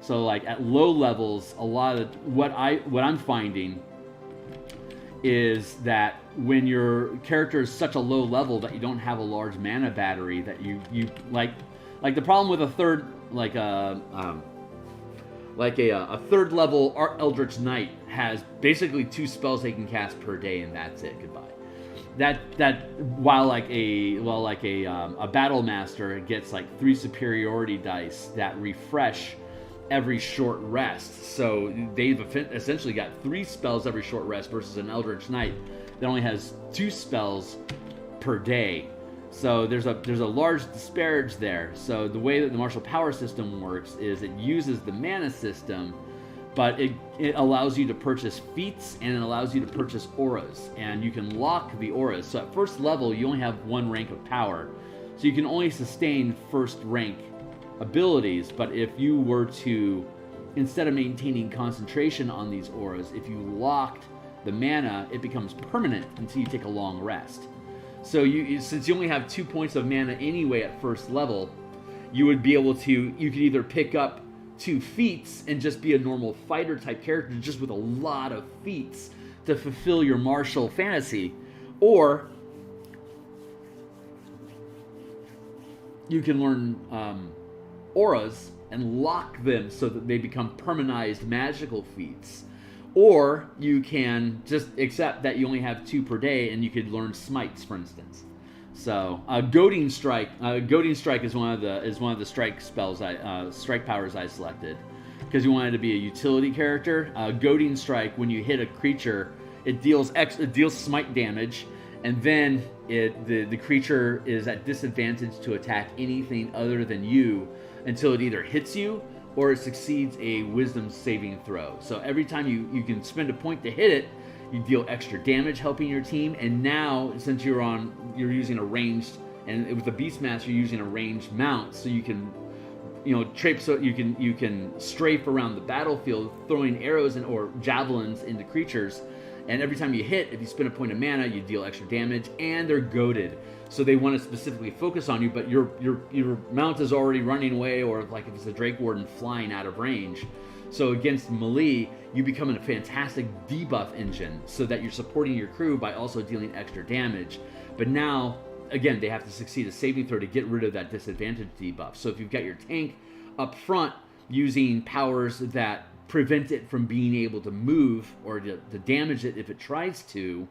So like at low levels, a lot of what I'm finding is that when your character is such a low level that you don't have a large mana battery, that you like the problem with a third, like a third level Eldritch Knight has basically 2 spells they can cast per day, and that's it. Goodbye. That while a battle master gets like 3 superiority dice that refresh every short rest. So they've essentially got 3 spells every short rest versus an Eldritch Knight that only has 2 spells per day. So there's a large disparage there. So the way that the martial power system works is it uses the mana system, but it allows you to purchase feats, and it allows you to purchase auras, and you can lock the auras. So at first level, you only have 1 rank of power, so you can only sustain first rank abilities. But if you were to, instead of maintaining concentration on these auras, if you locked the mana, it becomes permanent until you take a long rest. So since you only have 2 points of mana anyway at first level, you would be able to, you could either pick up 2 feats and just be a normal fighter type character just with a lot of feats to fulfill your martial fantasy, or you can learn auras and lock them so that they become permanized magical feats. Or you can just accept that you only have 2 per day, and you could learn smites, for instance. So, Goading Strike. Goading Strike is one of the strike spells, strike powers I selected because you wanted to be a utility character. Goading Strike, when you hit a creature, it deals smite damage, and then the creature is at disadvantage to attack anything other than you until it either hits you or it succeeds a wisdom saving throw. So every time you can spend a point to hit it, you deal extra damage helping your team. And now, since you're using a ranged, and with the Beastmaster you're using a ranged mount, so you can, so you can strafe around the battlefield, throwing arrows or javelins into creatures. And every time you hit, if you spend a point of mana, you deal extra damage, and they're goaded. So they want to specifically focus on you, but your mount is already running away, or like if it's a Drake Warden flying out of range. So against melee, you become a fantastic debuff engine so that you're supporting your crew by also dealing extra damage. But now, again, they have to succeed a saving throw to get rid of that disadvantage debuff. So if you've got your tank up front using powers that prevent it from being able to move or to damage it if it tries to,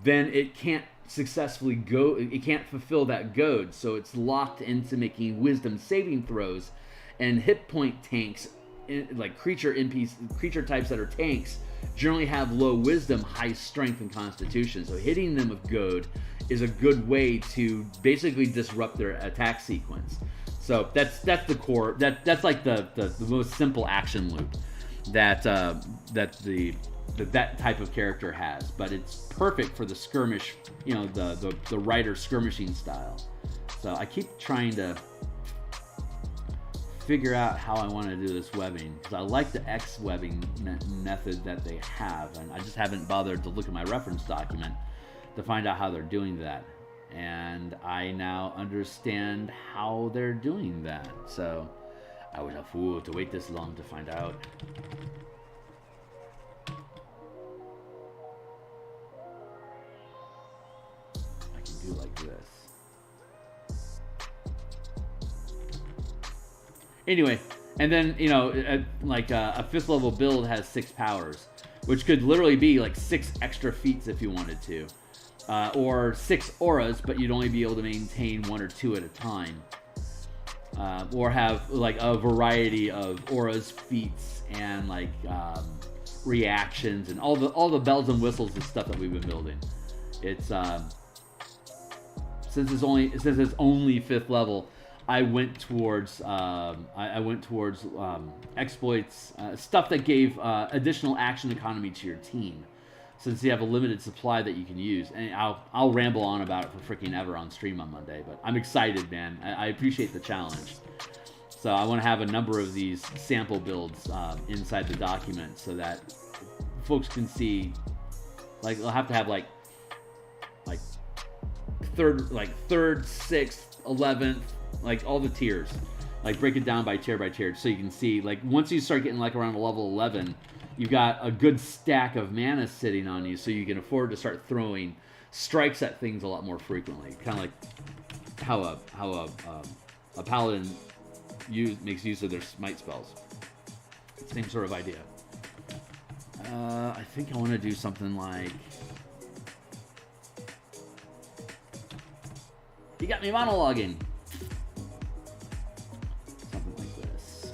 then it can't successfully go. It can't fulfill that goad, so it's locked into making wisdom saving throws. And hit point tanks, like creature types that are tanks, generally have low wisdom, high strength, and constitution. So hitting them with goad is a good way to basically disrupt their attack sequence. So that's the core. That's like the most simple action loop that type of character has, but it's perfect for the skirmish, the Rider skirmishing style. So I keep trying to figure out how I want to do this webbing, because I like the X webbing method that they have, and I just haven't bothered to look at my reference document to find out how they're doing that. And I now understand how they're doing that. So I was a fool to wait this long to find out. I can do like this. Anyway, and then, a 5th level build has 6 powers, which could literally be like 6 extra feats if you wanted to. Or 6 auras, but you'd only be able to maintain 1 or 2 at a time. Or have like a variety of auras, feats, and reactions, and all the bells and whistles and stuff that we've been building. It's since it's only 5th level, I went towards exploits, stuff that gave additional action economy to your team, since you have a limited supply that you can use. And I'll ramble on about it for freaking ever on stream on Monday, but I'm excited, man. I appreciate the challenge. So I want to have a number of these sample builds inside the document so that folks can see. Like, they'll have to have like third, 6th, 11th, like all the tiers. Like, break it down by tier, so you can see, like, once you start getting like around level 11, you've got a good stack of mana sitting on you, so you can afford to start throwing strikes at things a lot more frequently. Kind of like how a paladin makes use of their smite spells. Same sort of idea. I think I want to do something like... You got me monologuing. Something like this.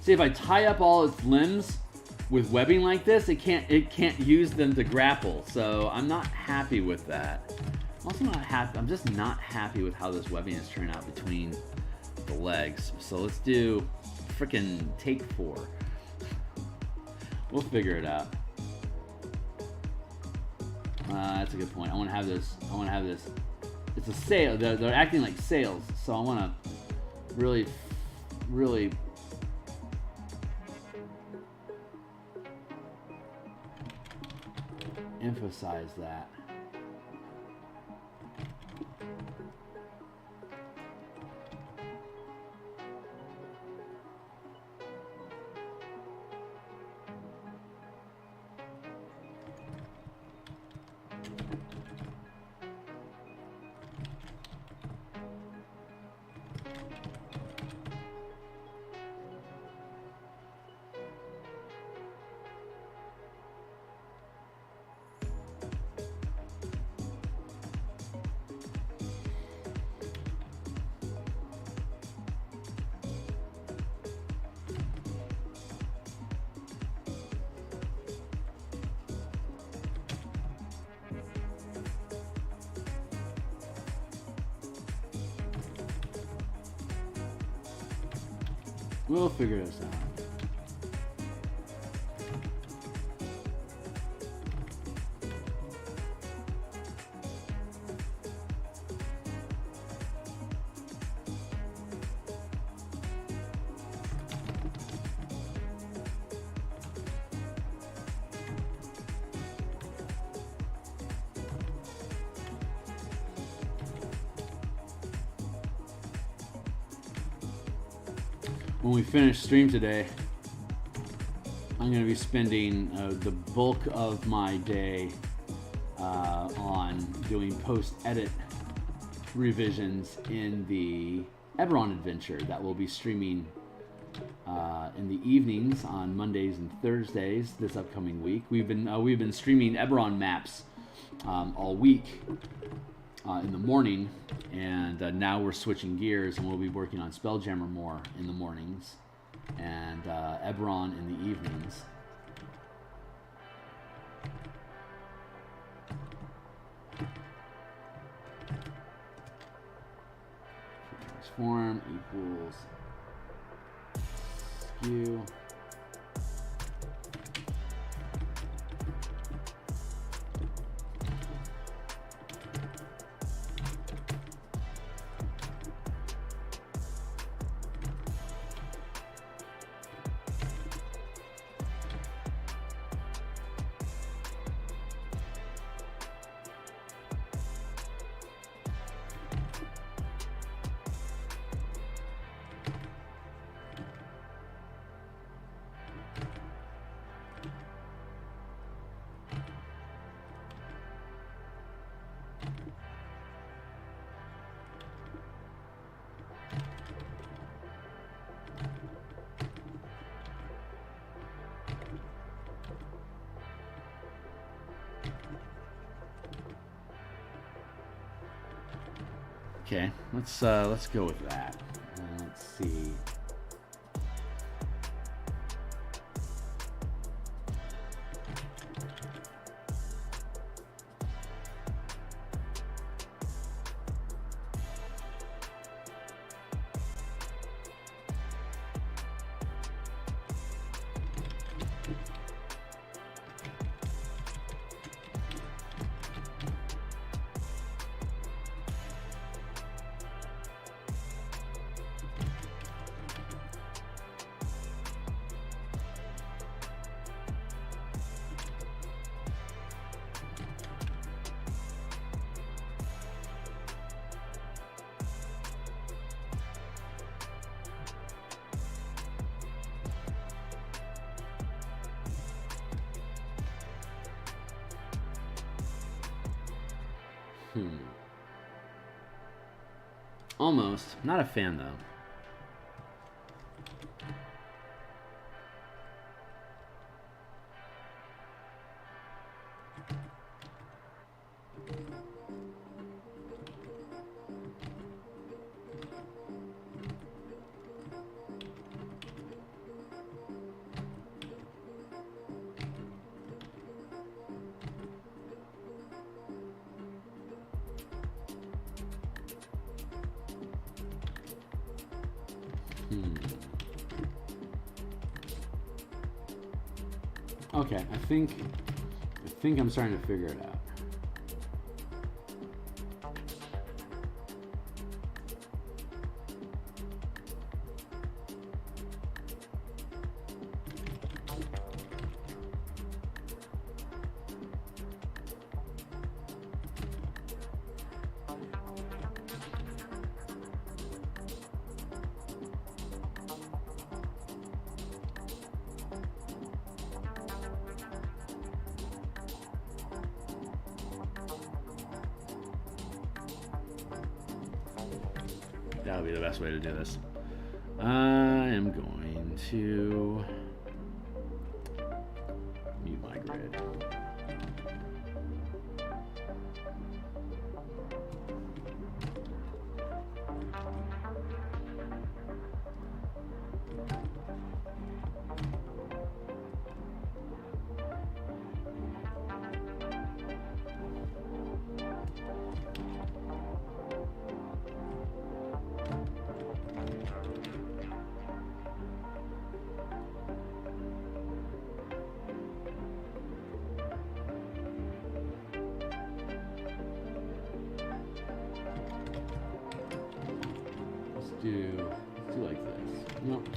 See, if I tie up all its limbs with webbing like this, it can't use them to grapple. So I'm not happy with that. I'm also not happy. I'm just not happy with how this webbing is turning out between the legs. So let's do frickin' take 4. We'll figure it out. That's a good point. I want to have this. It's a sail. They're acting like sails. So I want to really emphasize that. We'll figure this out. When we finish stream today, I'm going to be spending the bulk of my day on doing post-edit revisions in the Eberron adventure that will be streaming in the evenings on Mondays and Thursdays this upcoming week. We've been streaming Eberron maps all week in the morning, and now we're switching gears and we'll be working on Spelljammer more in the mornings and Eberron in the evenings. Transform equals skew. Okay, let's go with that. Let's see. Almost. Not a fan, though. Okay, I think I'm starting to figure it out. That'll be the best way to do this. I am going to mute my grid. do like this. Nope.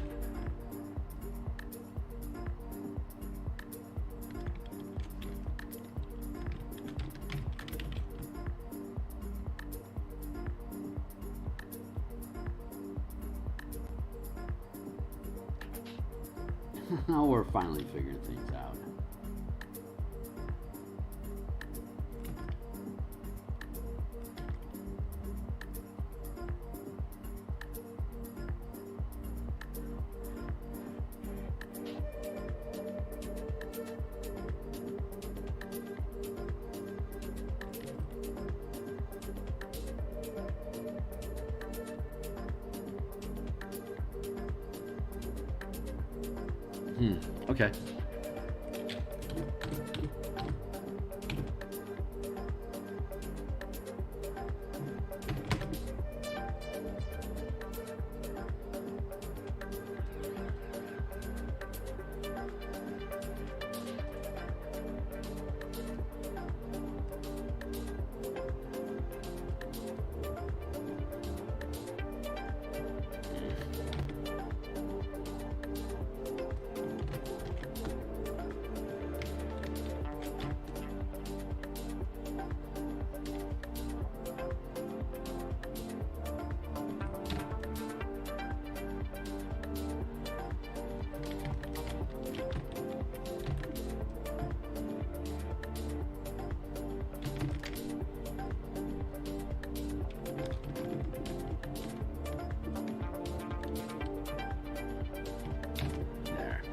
Now we're finally figuring things out. Okay.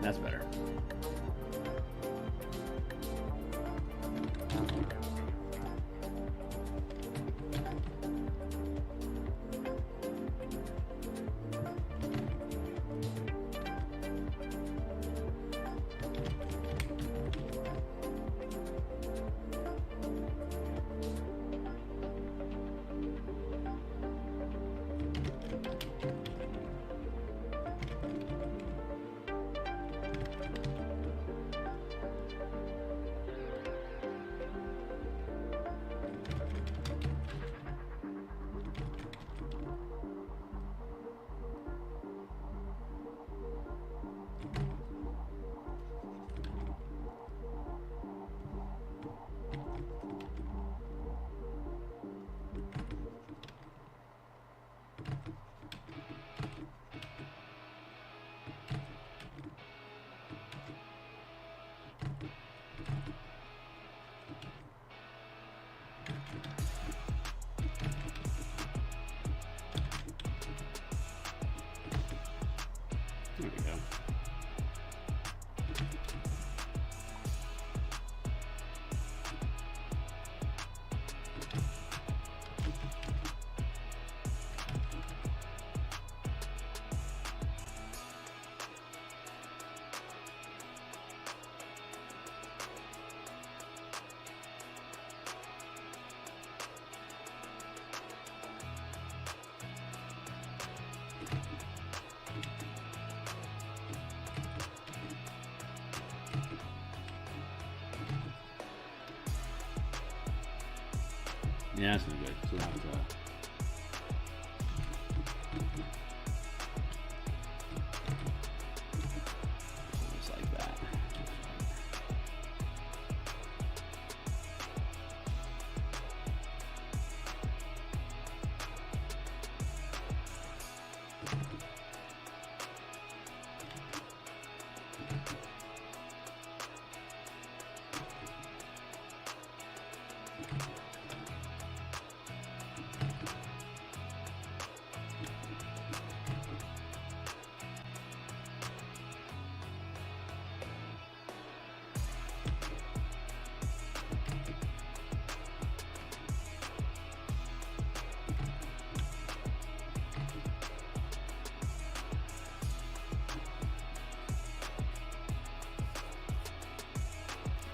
That's better. There we go. Yeah, that's not good. So that was just like that.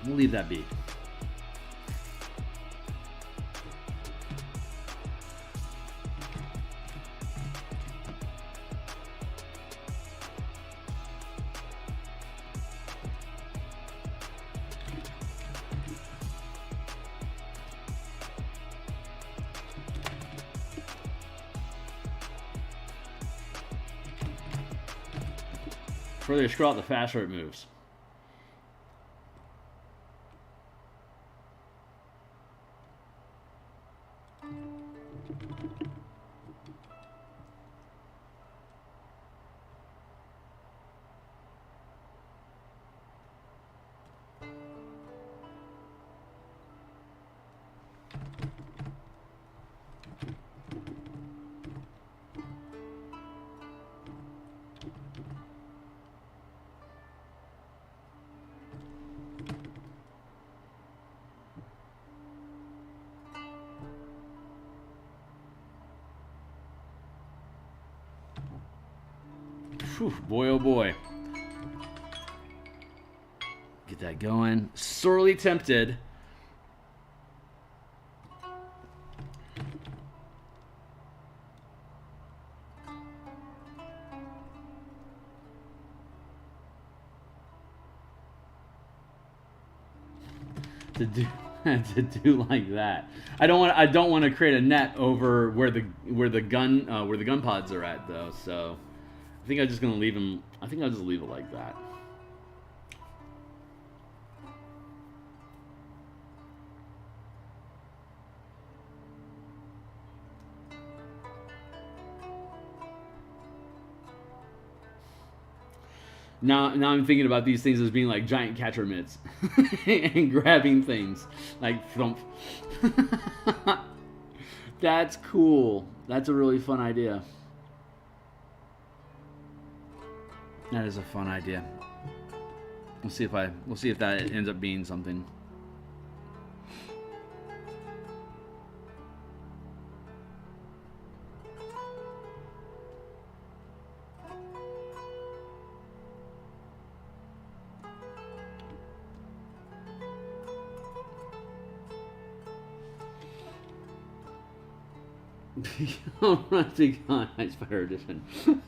We'll leave that be. The further you scroll out, the faster it moves. Whew, boy, oh boy. Get that going. Sorely tempted. To do to do like that. I don't want to create a net over where the gun pods are at though. So I think I'm just gonna leave them. I think I'll just leave it like that. Now I'm thinking about these things as being like giant catcher mitts and grabbing things like thump. That's cool. That's a really fun idea. That is a fun idea. We'll see if that ends up being something. Beyond Night Spider Edition. Let's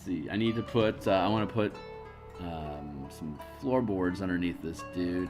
see. I need to put. I want to put some floorboards underneath this dude.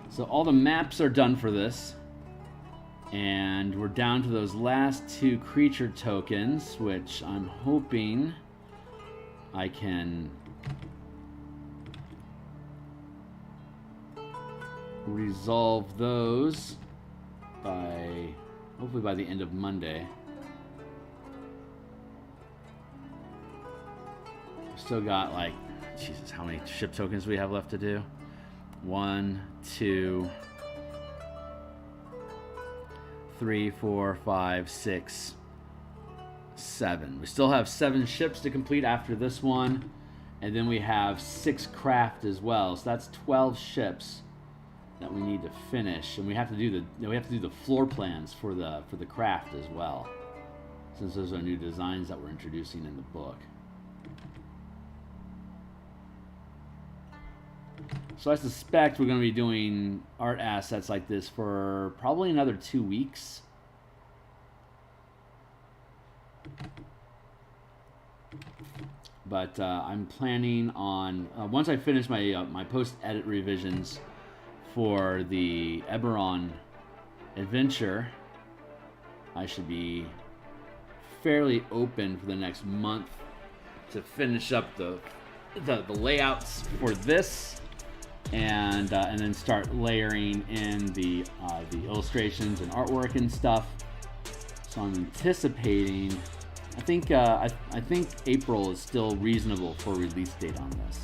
So all the maps are done for this. And we're down to those last 2 creature tokens, which I'm hoping I can resolve those by, hopefully by the end of Monday. We've still got like, Jesus, how many ship tokens do we have left to do? 1, 2, 3, 4, 5, 6, 7. We still have 7 ships to complete after this one, and then we have 6 craft as well. So that's 12 ships that we need to finish, and we have to do the floor plans for the craft as well, since those are new designs that we're introducing in the book. So I suspect we're going to be doing art assets like this for probably another 2 weeks. But I'm planning on, once I finish my my post-edit revisions for the Eberron adventure, I should be fairly open for the next month to finish up the layouts for this. And then start layering in the illustrations and artwork and stuff. So I'm anticipating I think April is still reasonable for release date on this.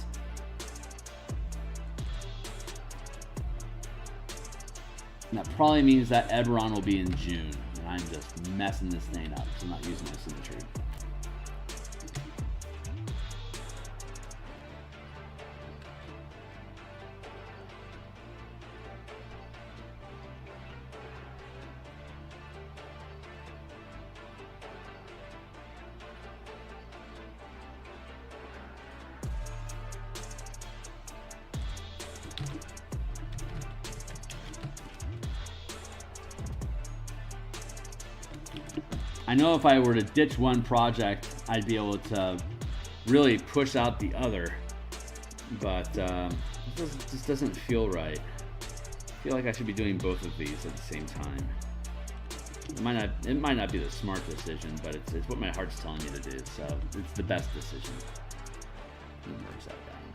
And that probably means that Eberron will be in June, and I'm just messing this thing up because I'm not using my symmetry. I know if I were to ditch one project, I'd be able to really push out the other, but it just doesn't feel right. I feel like I should be doing both of these at the same time. It might not be the smart decision, but it's what my heart's telling me to do, so it's the best decision. Where's that down?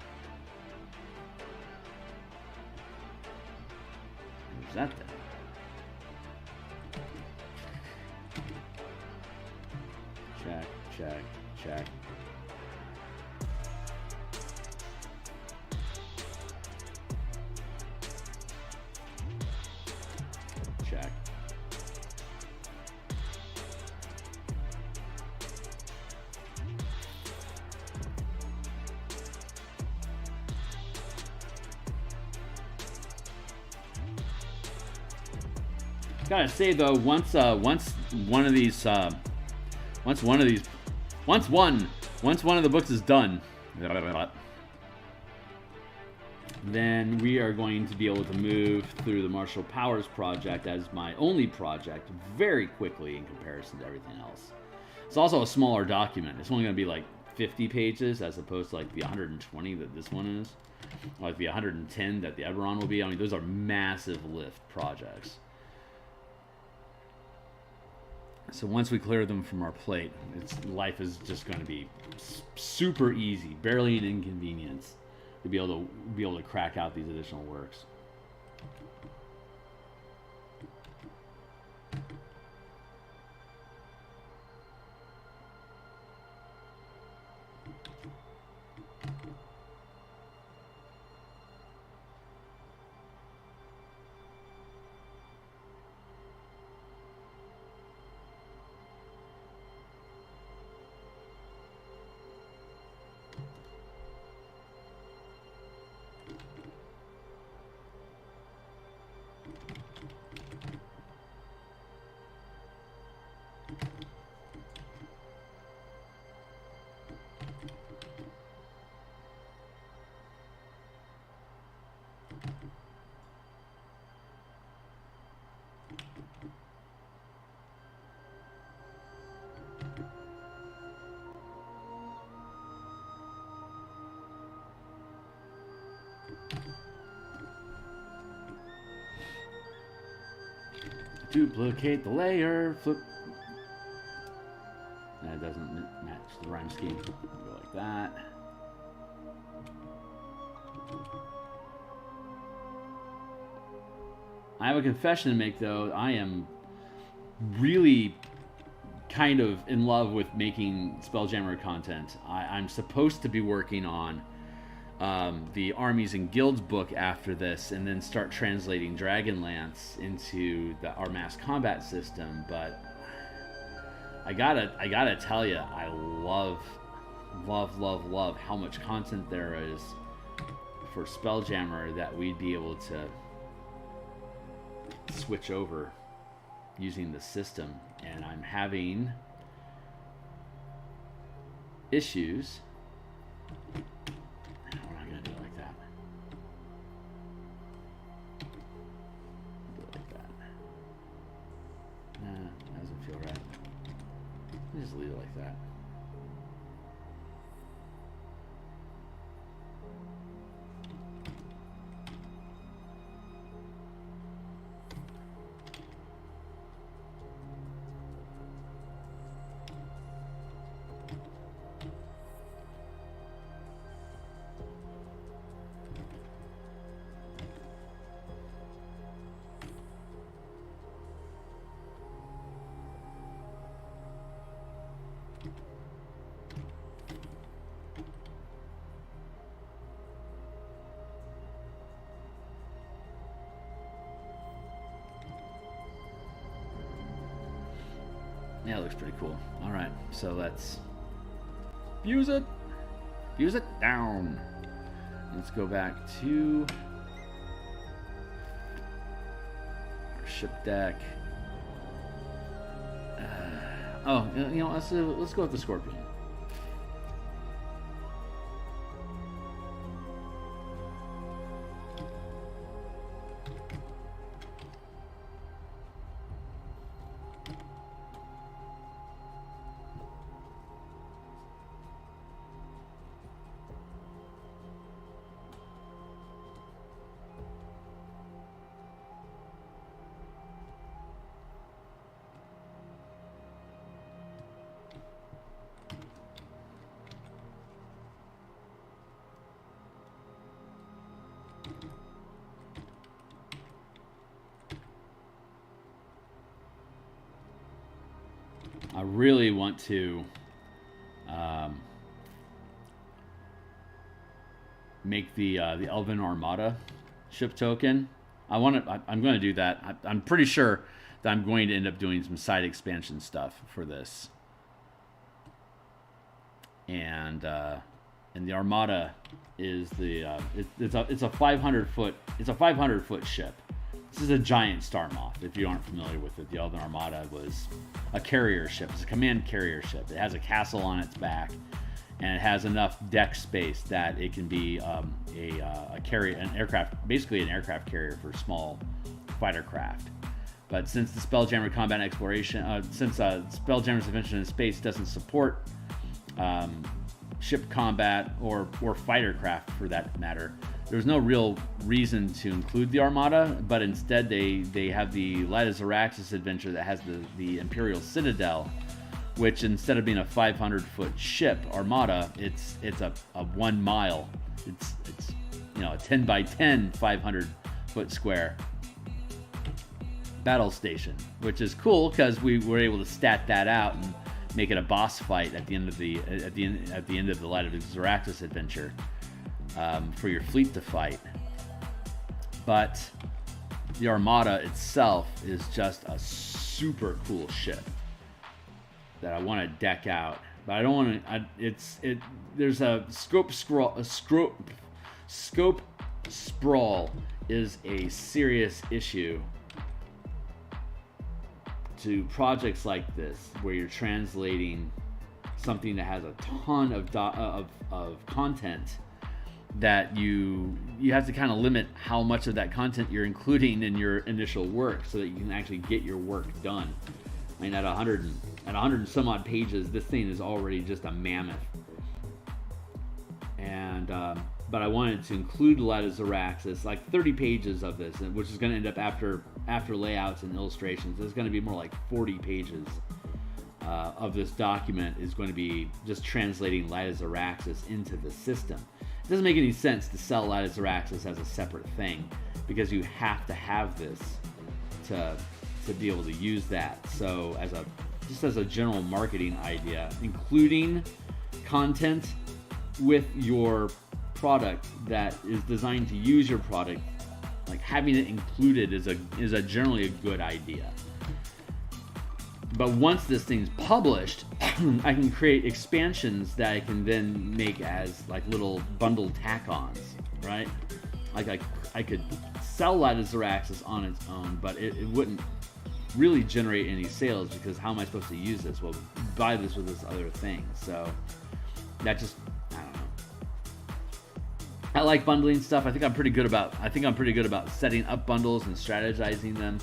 Where's that down? Check. Check. Gotta say though, once one of the books is done, then we are going to be able to move through the Martial Powers project as my only project very quickly in comparison to everything else. It's also a smaller document. It's only going to be like 50 pages as opposed to like the 120 that this one is, like the 110 that the Eberron will be. I mean, those are massive lift projects. So once we clear them from our plate, life is just going to be super easy, barely an inconvenience to be able to crack out these additional works. Duplicate the layer, flip. That doesn't match the rhyme scheme. Go like that. I have a confession to make though. I am really kind of in love with making Spelljammer content. I'm supposed to be working on the Armies and Guilds book after this, and then start translating Dragonlance into our mass combat system. But I gotta tell you, I love how much content there is for Spelljammer that we'd be able to switch over using the system, and I'm having issues. Just leave it like that. Yeah, it looks pretty cool. All right, so let's fuse it. Fuse it down. Let's go back to our ship deck. Let's go with the Scorpion. I really want to make the Elven Armada ship token. I'm going to do that. I'm pretty sure that I'm going to end up doing some side expansion stuff for this. And the Armada is it's a 500 foot ship. This is a giant Star Moth. If you aren't familiar with it, the Elven Armada was a carrier ship. It's a command carrier ship. It has a castle on its back, and it has enough deck space that it can be basically an aircraft carrier for small fighter craft. But since the Spelljammer combat exploration, Spelljammer's Invention in Space doesn't support ship combat or fighter craft for that matter, there's no real reason to include the Armada, but instead they have the Light of Xeraxis adventure that has the Imperial Citadel, which instead of being a 500 foot ship Armada, it's a 1 mile. It's a 10 by 10 500 foot square battle station, which is cool because we were able to stat that out and make it a boss fight at the end of the Light of Xeraxis adventure. For your fleet to fight. But the Armada itself is just a super cool ship that I want to deck out. But I don't want to. There's a scope sprawl is a serious issue to projects like this, where you're translating something that has a ton of content, that you have to kind of limit how much of that content you're including in your initial work so that you can actually get your work done. I mean, at 100 and some odd pages, this thing is already just a mammoth. And but I wanted to include Light of Xeraxis, like 30 pages of this, which is going to end up after layouts and illustrations. There's going to be more like 40 pages of this document is going to be just translating Light of Xeraxis into the system. It doesn't make any sense to sell Light of Xeraxis as a separate thing, because you have to have this to be able to use that. So as a general marketing idea, including content with your product that is designed to use your product, like having it included is generally a good idea. But once this thing's published, I can create expansions that I can then make as like little bundled tack-ons, right? Like I could sell Light of Xeraxis on its own, but it wouldn't really generate any sales, because how am I supposed to use this? Well, buy this with this other thing. So that just, I don't know. I like bundling stuff. I think I'm pretty good about setting up bundles and strategizing them.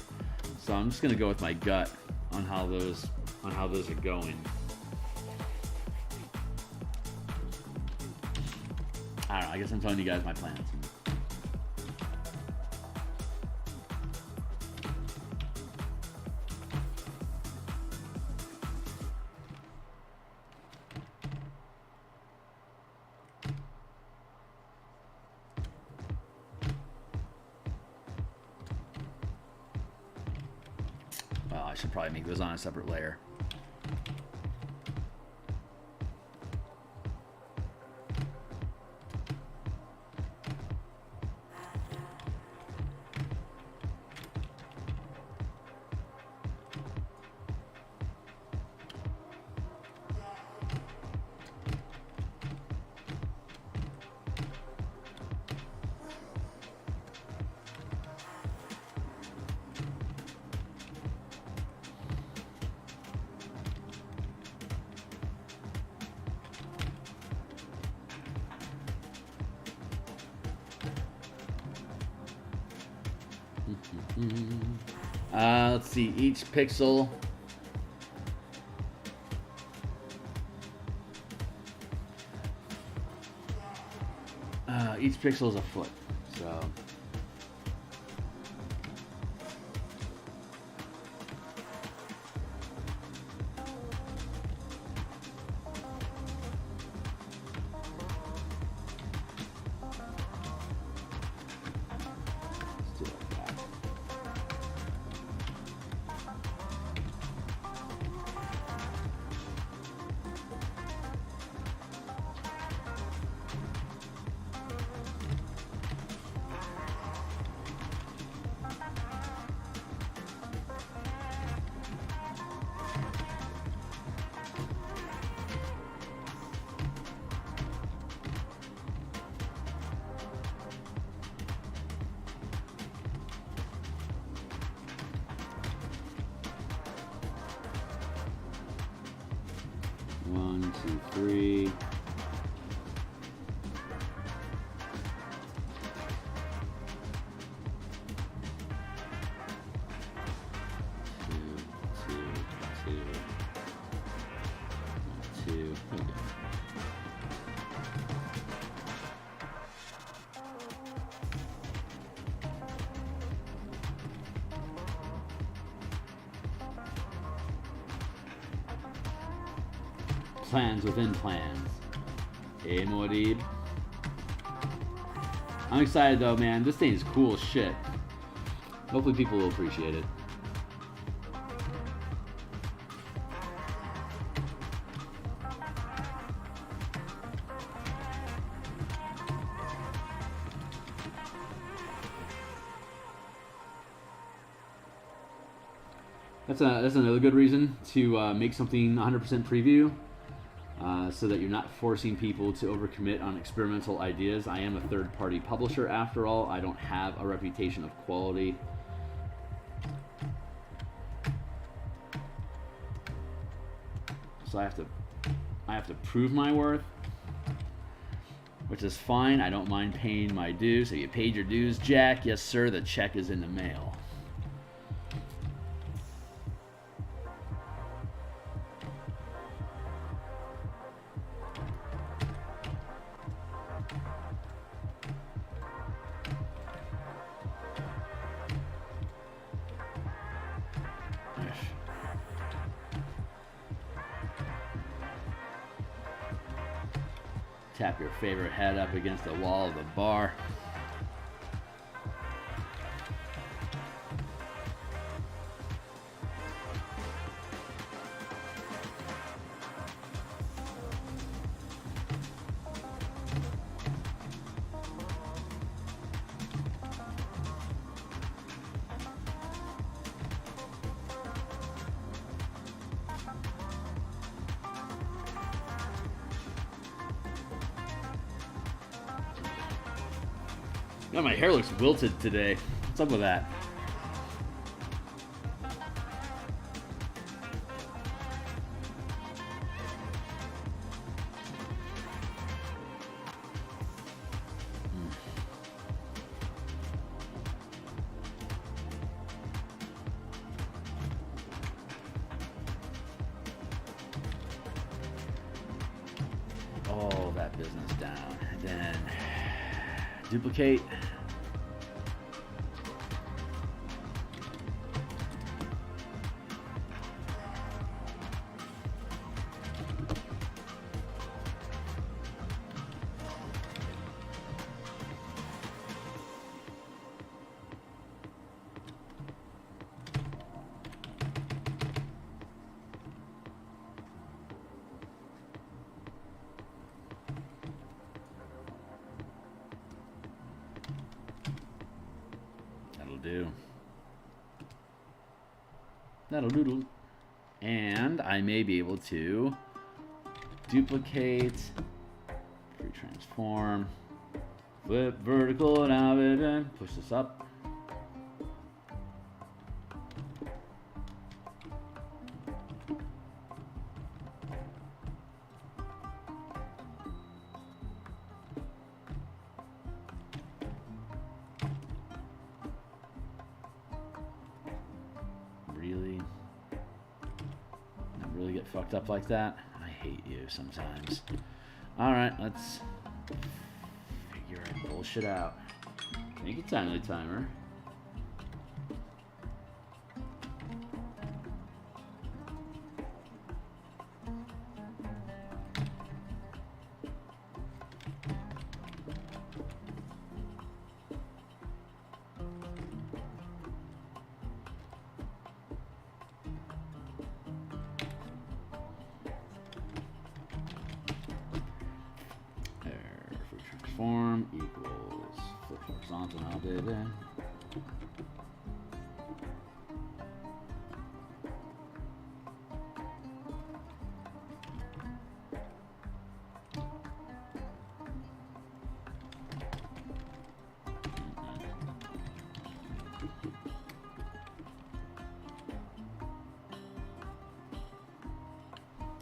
So I'm just gonna go with my gut on how those are going. I don't know, I guess I'm telling you guys my plans. Well, I should probably make those on a separate layer. Let's see, each pixel. Each pixel is a foot, so. One, two, three. Two. Plans within plans. Hey, Muad'Dib. I'm excited though, man. This thing is cool as shit. Hopefully people will appreciate it. That's another good reason to make something 100% preview. So that you're not forcing people to overcommit on experimental ideas. I am a third-party publisher after all. I don't have a reputation of quality. So I have to prove my worth, which is fine. I don't mind paying my dues. So you paid your dues, Jack? Yes, sir. The check is in the mail. Tap your favorite head up against the wall of the bar. God, my hair looks wilted today. What's up with that? All that business down. And then duplicate. That'll doodle. And I may be able to duplicate, pre-transform, flip vertical, and push this up. get fucked up like that. I hate you sometimes. Alright, let's figure our bullshit out. Thank you, Timely Timer. Transform equals flip horizontal now, baby.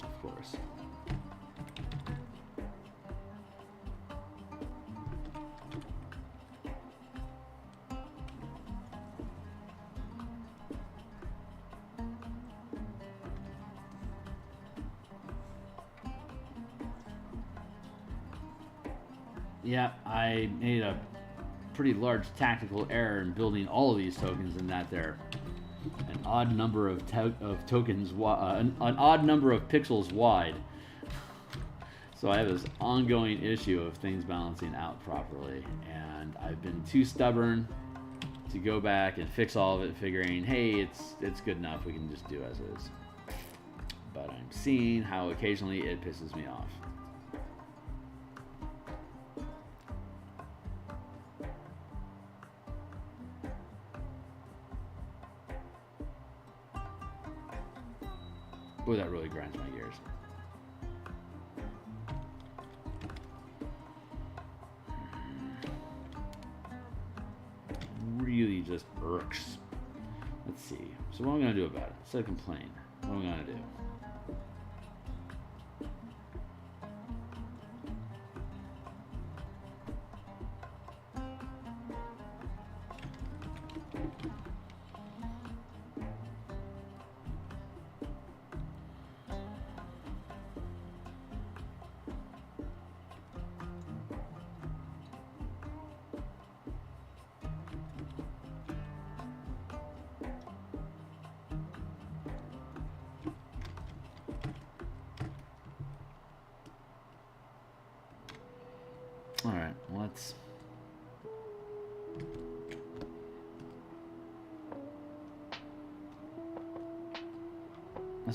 Of course. Yeah, I made a pretty large tactical error in building all of these tokens, in that they're an odd number of tokens, an odd number of pixels wide. So I have this ongoing issue of things balancing out properly, and I've been too stubborn to go back and fix all of it, figuring, hey, it's good enough, we can just do as is. But I'm seeing how occasionally it pisses me off. Boy, that really grinds my gears. Really just irks. Let's see. So what am I going to do about it? Instead of complain, what am I going to do? All right, let's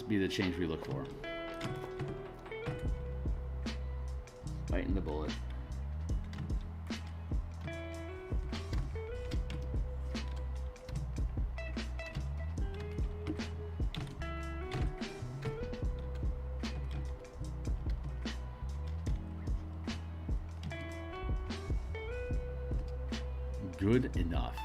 be the change we look for. Biting the bullet. Good enough.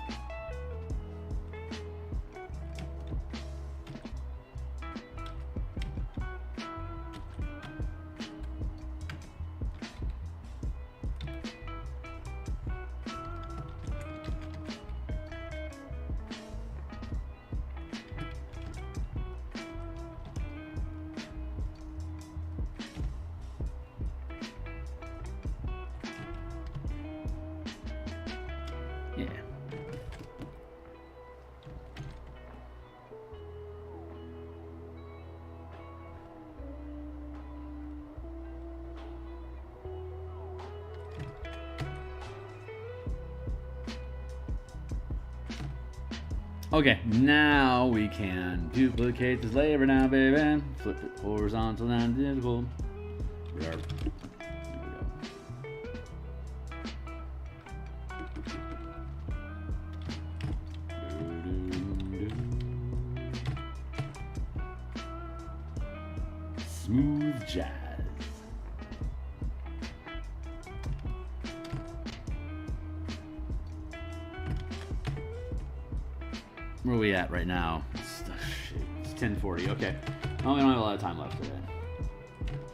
Yeah. Okay, now we can duplicate this labor now, baby. Flip it horizontal and vertical. There we go. Smooth jazz. Where are we at right now? It's 10:40. Okay. Well, we don't have a lot of time left today.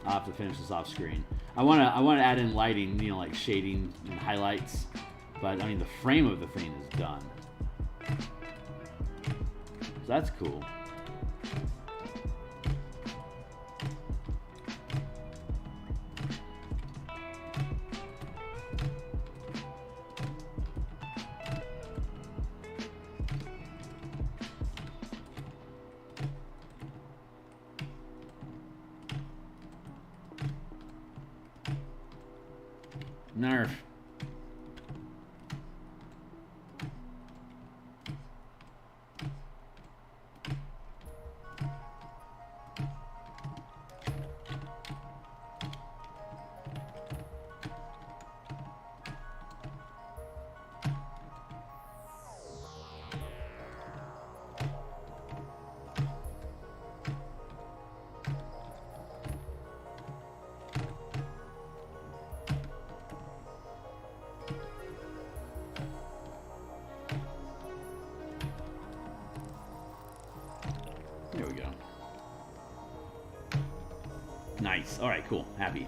I'll have to finish this off screen. I want to add in lighting, you know, like shading and highlights. But I mean, the frame of the thing is done. So that's cool. Nerf. There we go. Nice. All right, cool. Happy.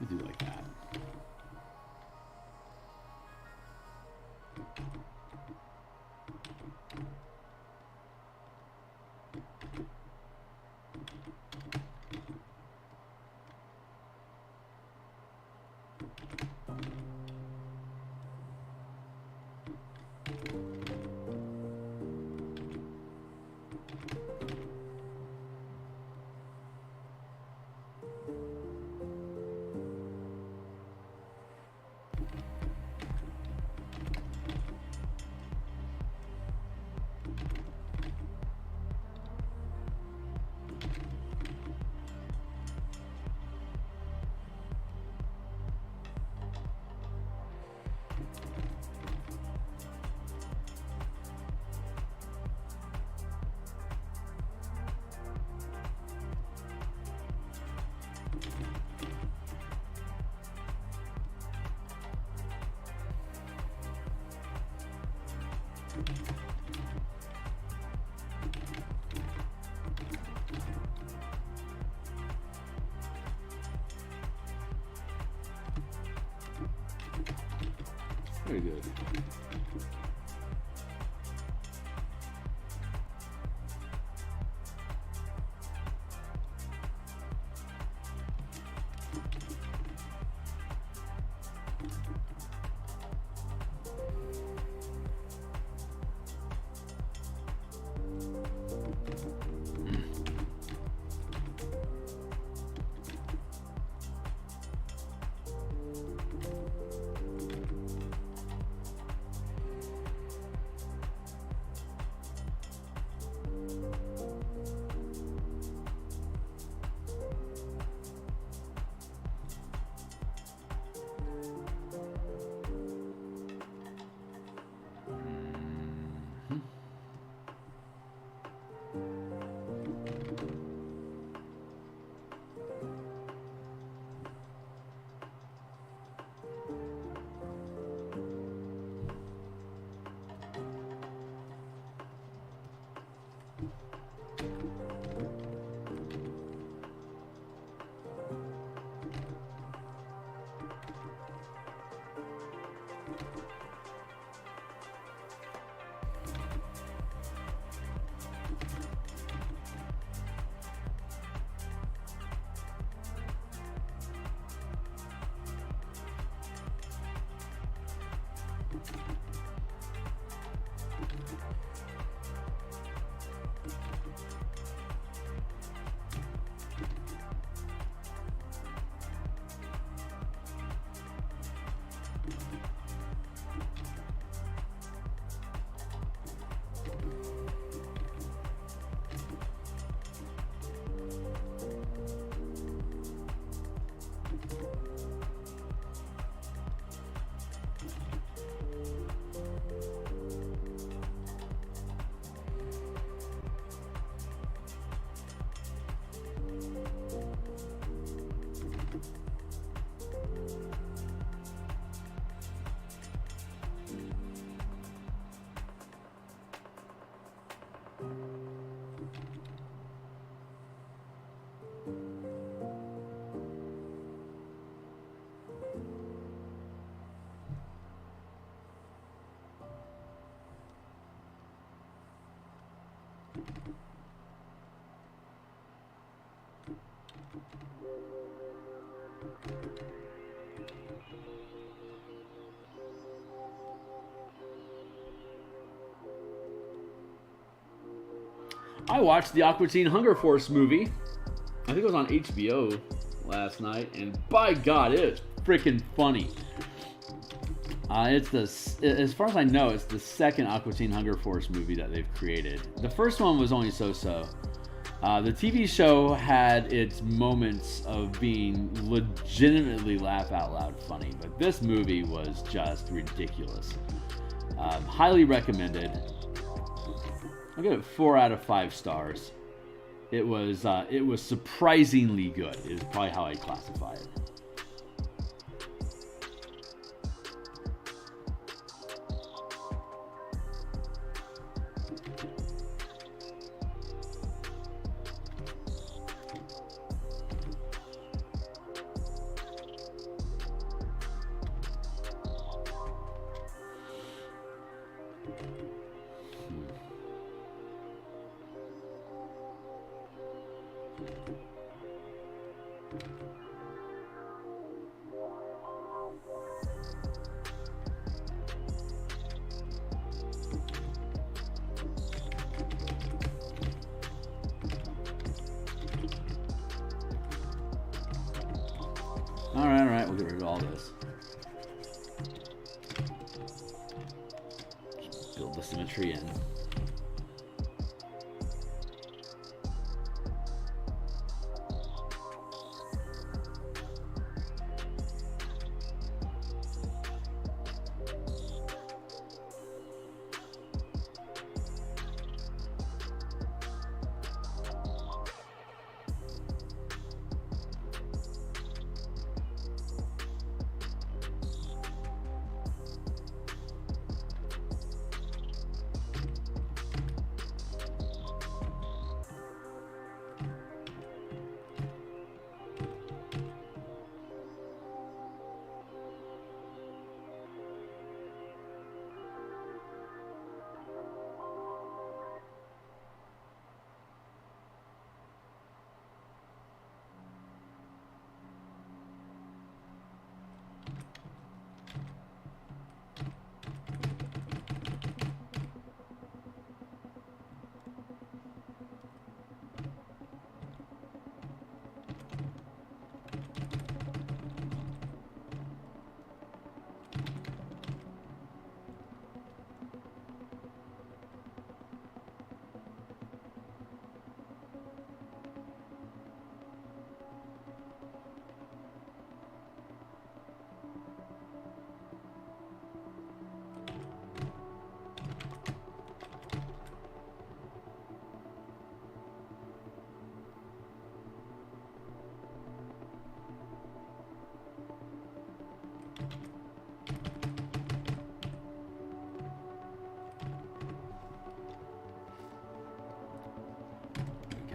We do like that. Very good. I watched the Aqua Teen Hunger Force movie. I think it was on HBO last night, and by God, it's freaking funny. As far as I know, it's the second Aqua Teen Hunger Force movie that they've created. The first one was only so-so. The TV show had its moments of being legitimately laugh out loud funny, but this movie was just ridiculous. Highly recommended. I'll give it 4 out of 5 stars. It was surprisingly good, is probably how I'd classify it. Alright, we'll get rid of all this. Just build the symmetry in.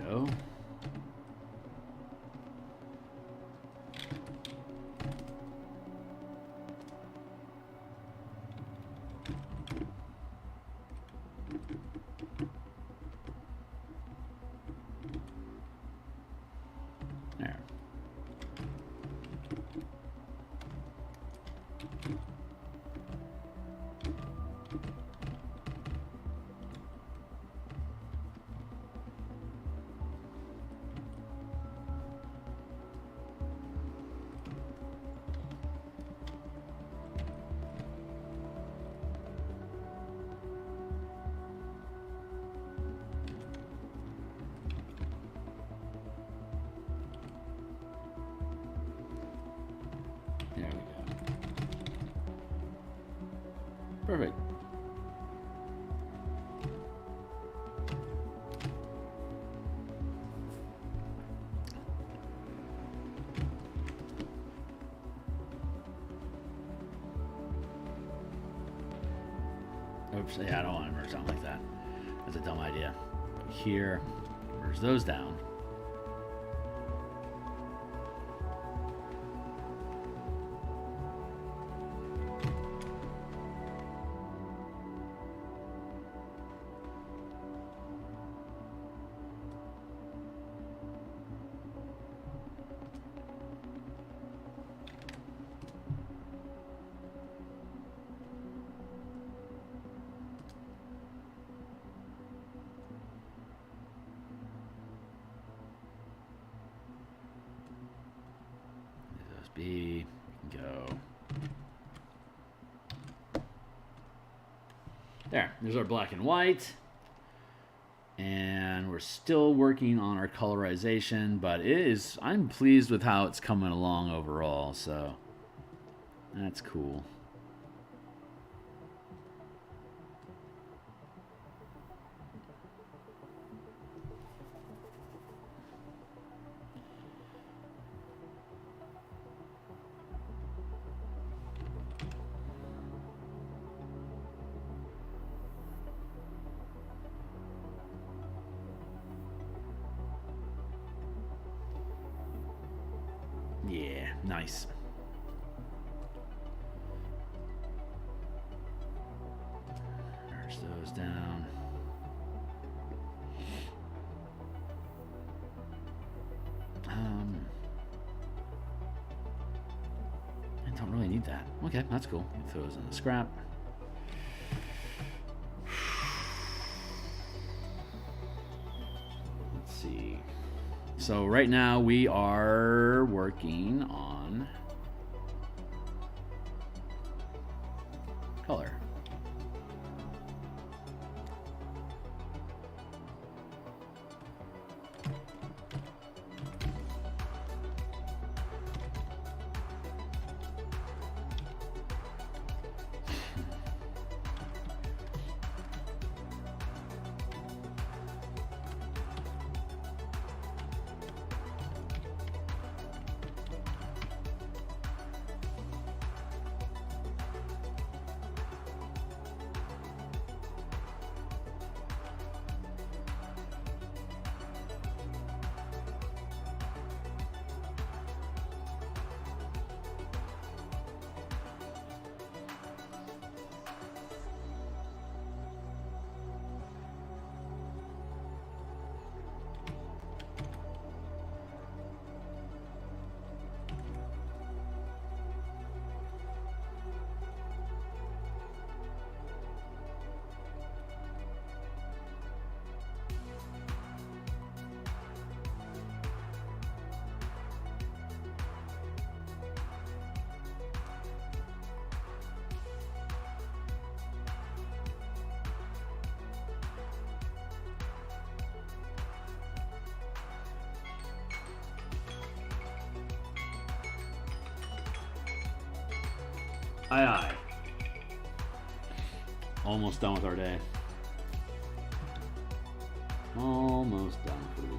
Go. There. There we go. Perfect. Oops, yeah, I don't want to merge something like that. That's a dumb idea. Here, merge those down. B, go. There's our black and white. And we're still working on our colorization, but I'm pleased with how it's coming along overall, so that's cool. Yeah, nice. Merge those down. I don't really need that. Okay, that's cool. Throw those in the scrap. Let's see. So right now we are working on color. Aye, aye. Almost done with our day. Almost done for the day.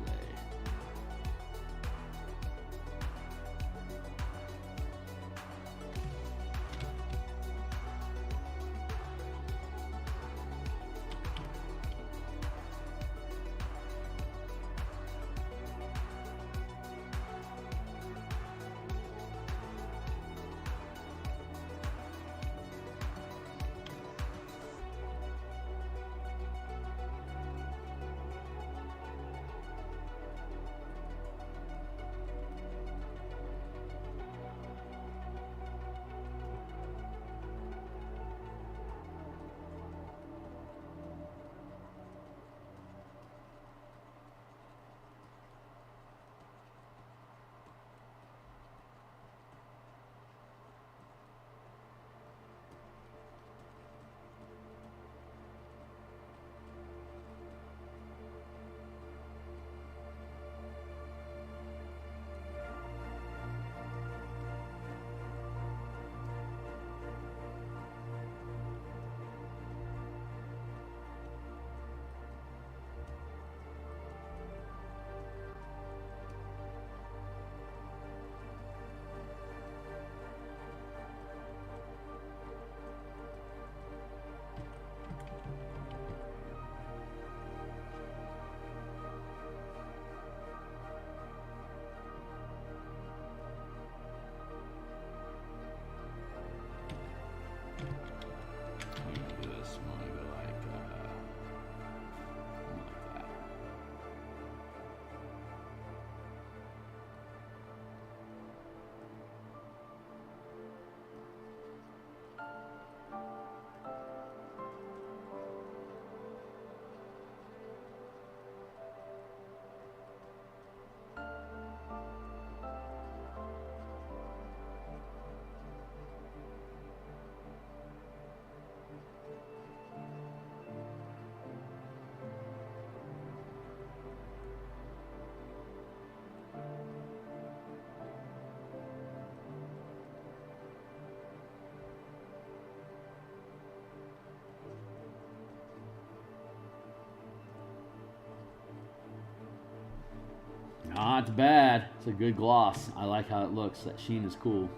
not bad. It's a good gloss. I like how it looks. That sheen is cool.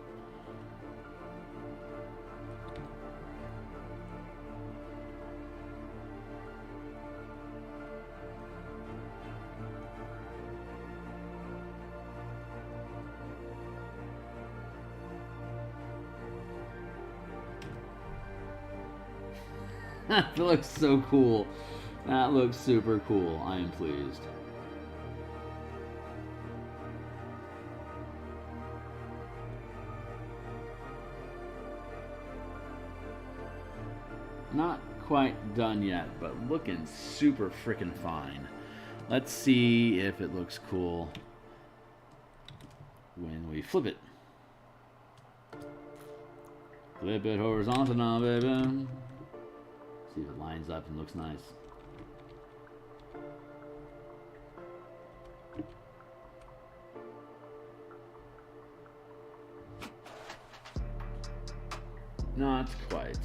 That looks so cool. That looks super cool. I am pleased. Not quite done yet, but looking super freaking fine. Let's see if it looks cool when we flip it. Flip it horizontal now, baby. See if it lines up and looks nice. Not quite.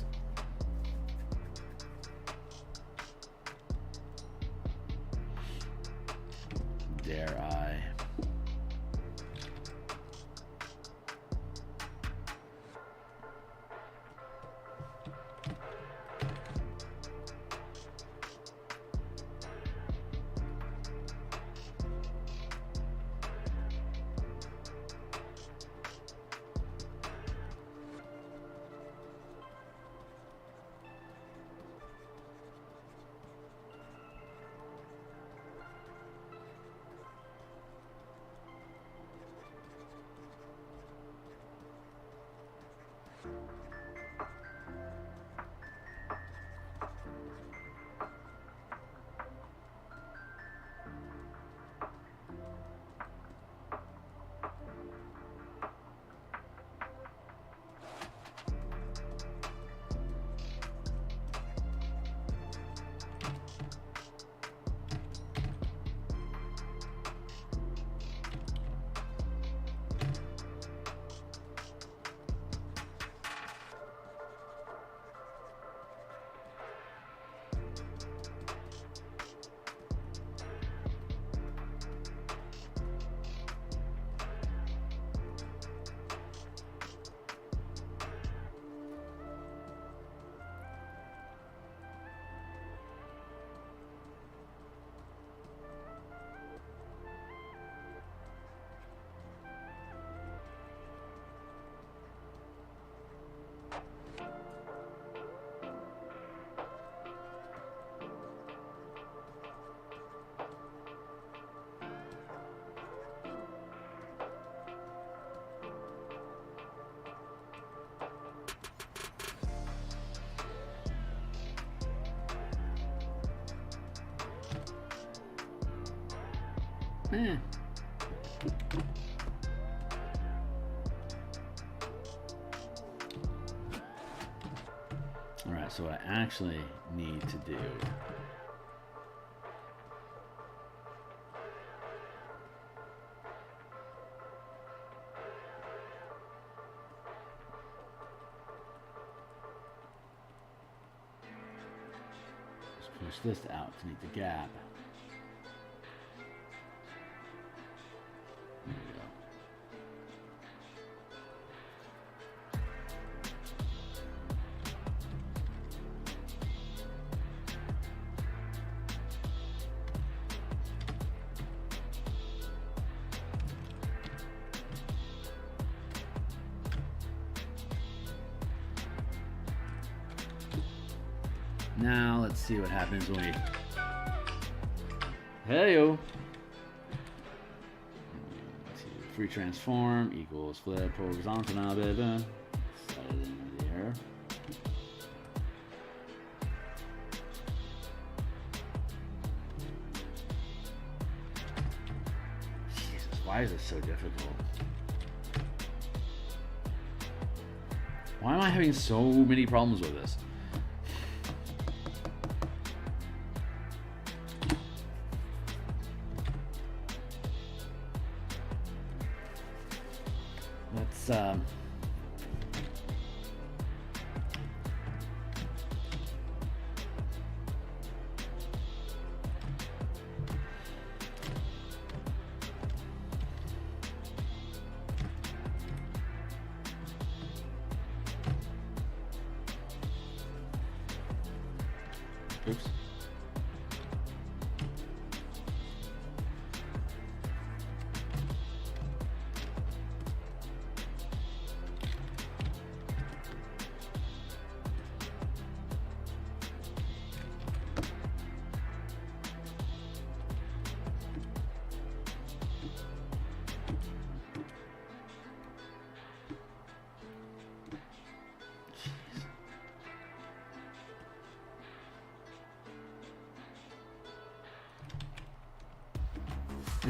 Dare I? Alright, so what I actually need to do is push this out to make the gap. There we go. Now let's see what happens when we hey-o. Free transform equals flip horizontal now, baby. Slide it into the air. Jesus, why is it so difficult? Why am I having so many problems with this? Let's Oops.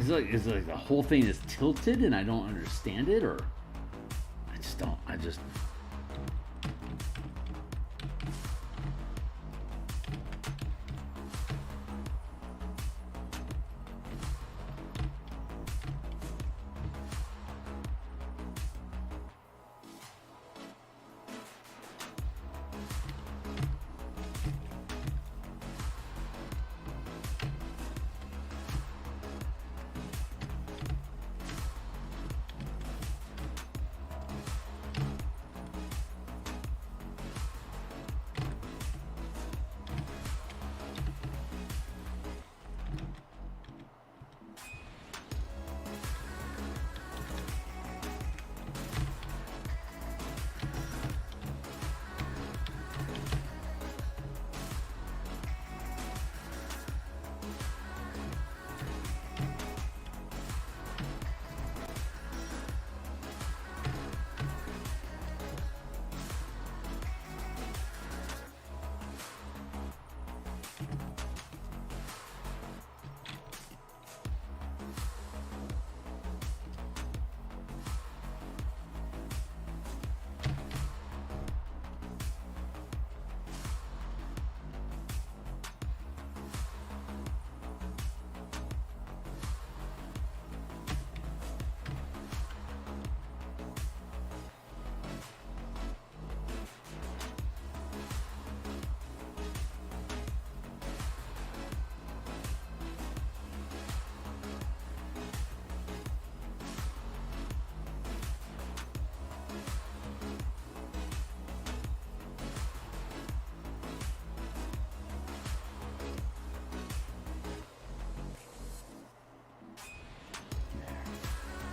Is it like the whole thing is tilted and I don't understand it, or I just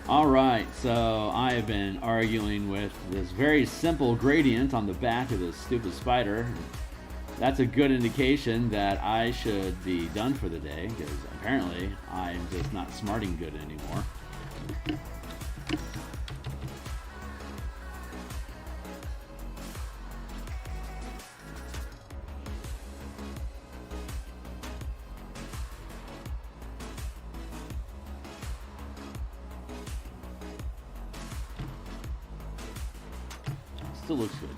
Alright, so I have been arguing with this very simple gradient on the back of this stupid spider. That's a good indication that I should be done for the day, because apparently I'm just not smarting good anymore. Still looks good.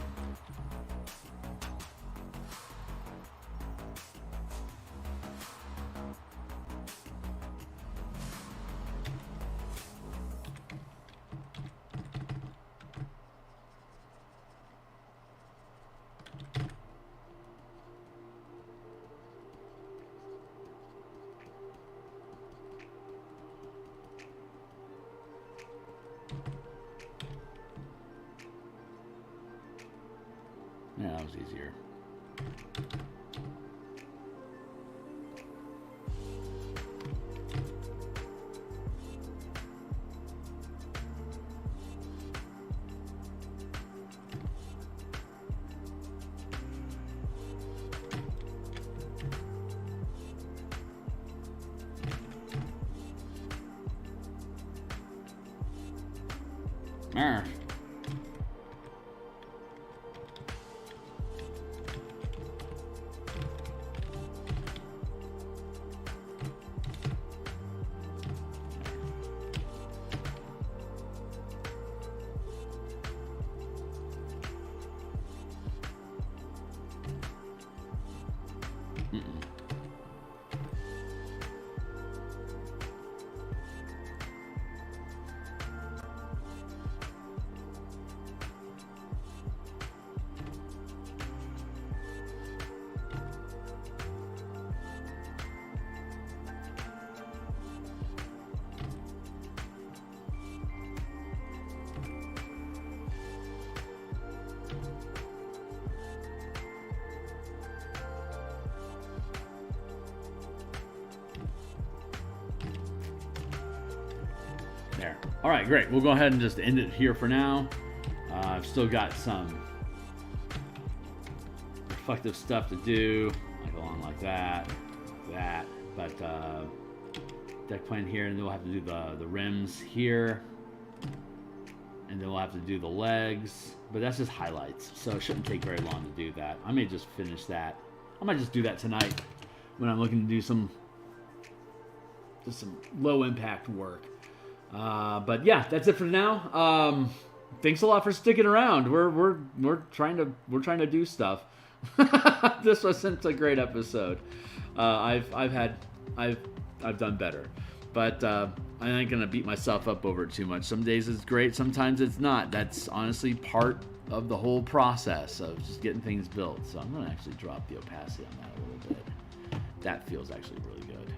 Yeah, that was easier. Arr. there. All right, great. We'll go ahead and just end it here for now. I've still got some reflective stuff to do, like along like that. But deck plan here, and then we'll have to do the rims here, and then we'll have to do the legs. But that's just highlights, so it shouldn't take very long to do that. I may just finish that. I might just do that tonight when I'm looking to do some low impact work. But yeah, that's it for now. Thanks a lot for sticking around. We're trying to do stuff. This wasn't a great episode. I've done better, but I ain't gonna beat myself up over it too much. Some days it's great, sometimes it's not. That's honestly part of the whole process of just getting things built. So I'm gonna actually drop the opacity on that a little bit. That feels actually really good.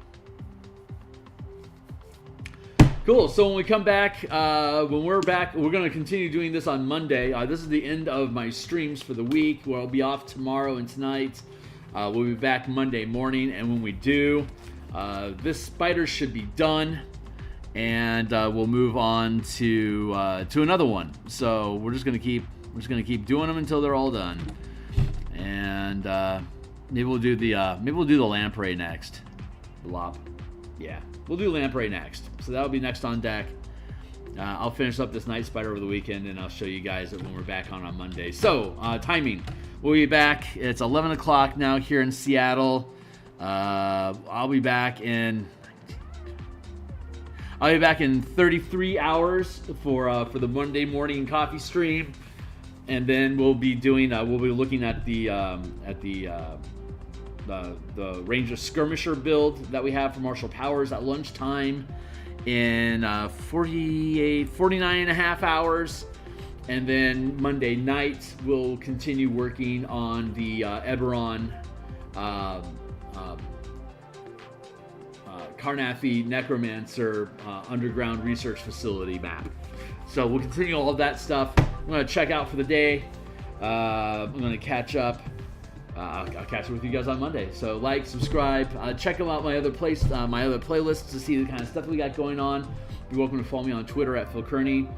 Cool. So when we come back, when we're back, we're going to continue doing this on Monday. This is the end of my streams for the week, where I'll be off tomorrow and tonight. We'll be back Monday morning, and when we do, this spider should be done, and we'll move on to another one. So we're just going to keep doing them until they're all done, and maybe we'll do the lamprey next. The lop. Yeah, we'll do lamprey next. So that'll be next on deck. I'll finish up this night spider over the weekend, and I'll show you guys it when we're back on Monday. So timing, we'll be back. It's 11 o'clock now here in Seattle. I'll be back in 33 hours for the Monday morning coffee stream, and then we'll be looking at the Ranger Skirmisher build that we have for Martial Powers at lunchtime in 49 and a half hours. And then Monday night, we'll continue working on the Eberron Carnathy Necromancer underground research facility map. So we'll continue all of that stuff. I'm going to check out for the day. I'm going to catch up. I'll catch up with you guys on Monday. So like, subscribe, check out my other playlists to see the kind of stuff we got going on. You're welcome to follow me on Twitter at Phil Kearney.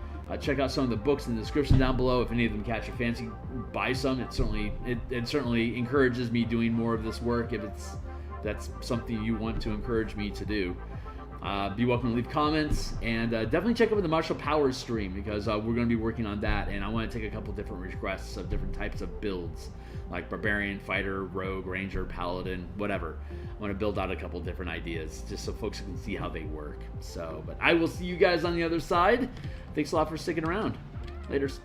Check out some of the books in the description down below. If any of them catch your fancy, buy some. It certainly encourages me doing more of this work if that's something you want to encourage me to do. Be welcome to leave comments, and definitely check out the Martial Powers stream, because we're going to be working on that, and I want to take a couple different requests of different types of builds, like Barbarian, Fighter, Rogue, Ranger, Paladin, whatever. I want to build out a couple different ideas just so folks can see how they work. So, but I will see you guys on the other side. Thanks a lot for sticking around. Laters.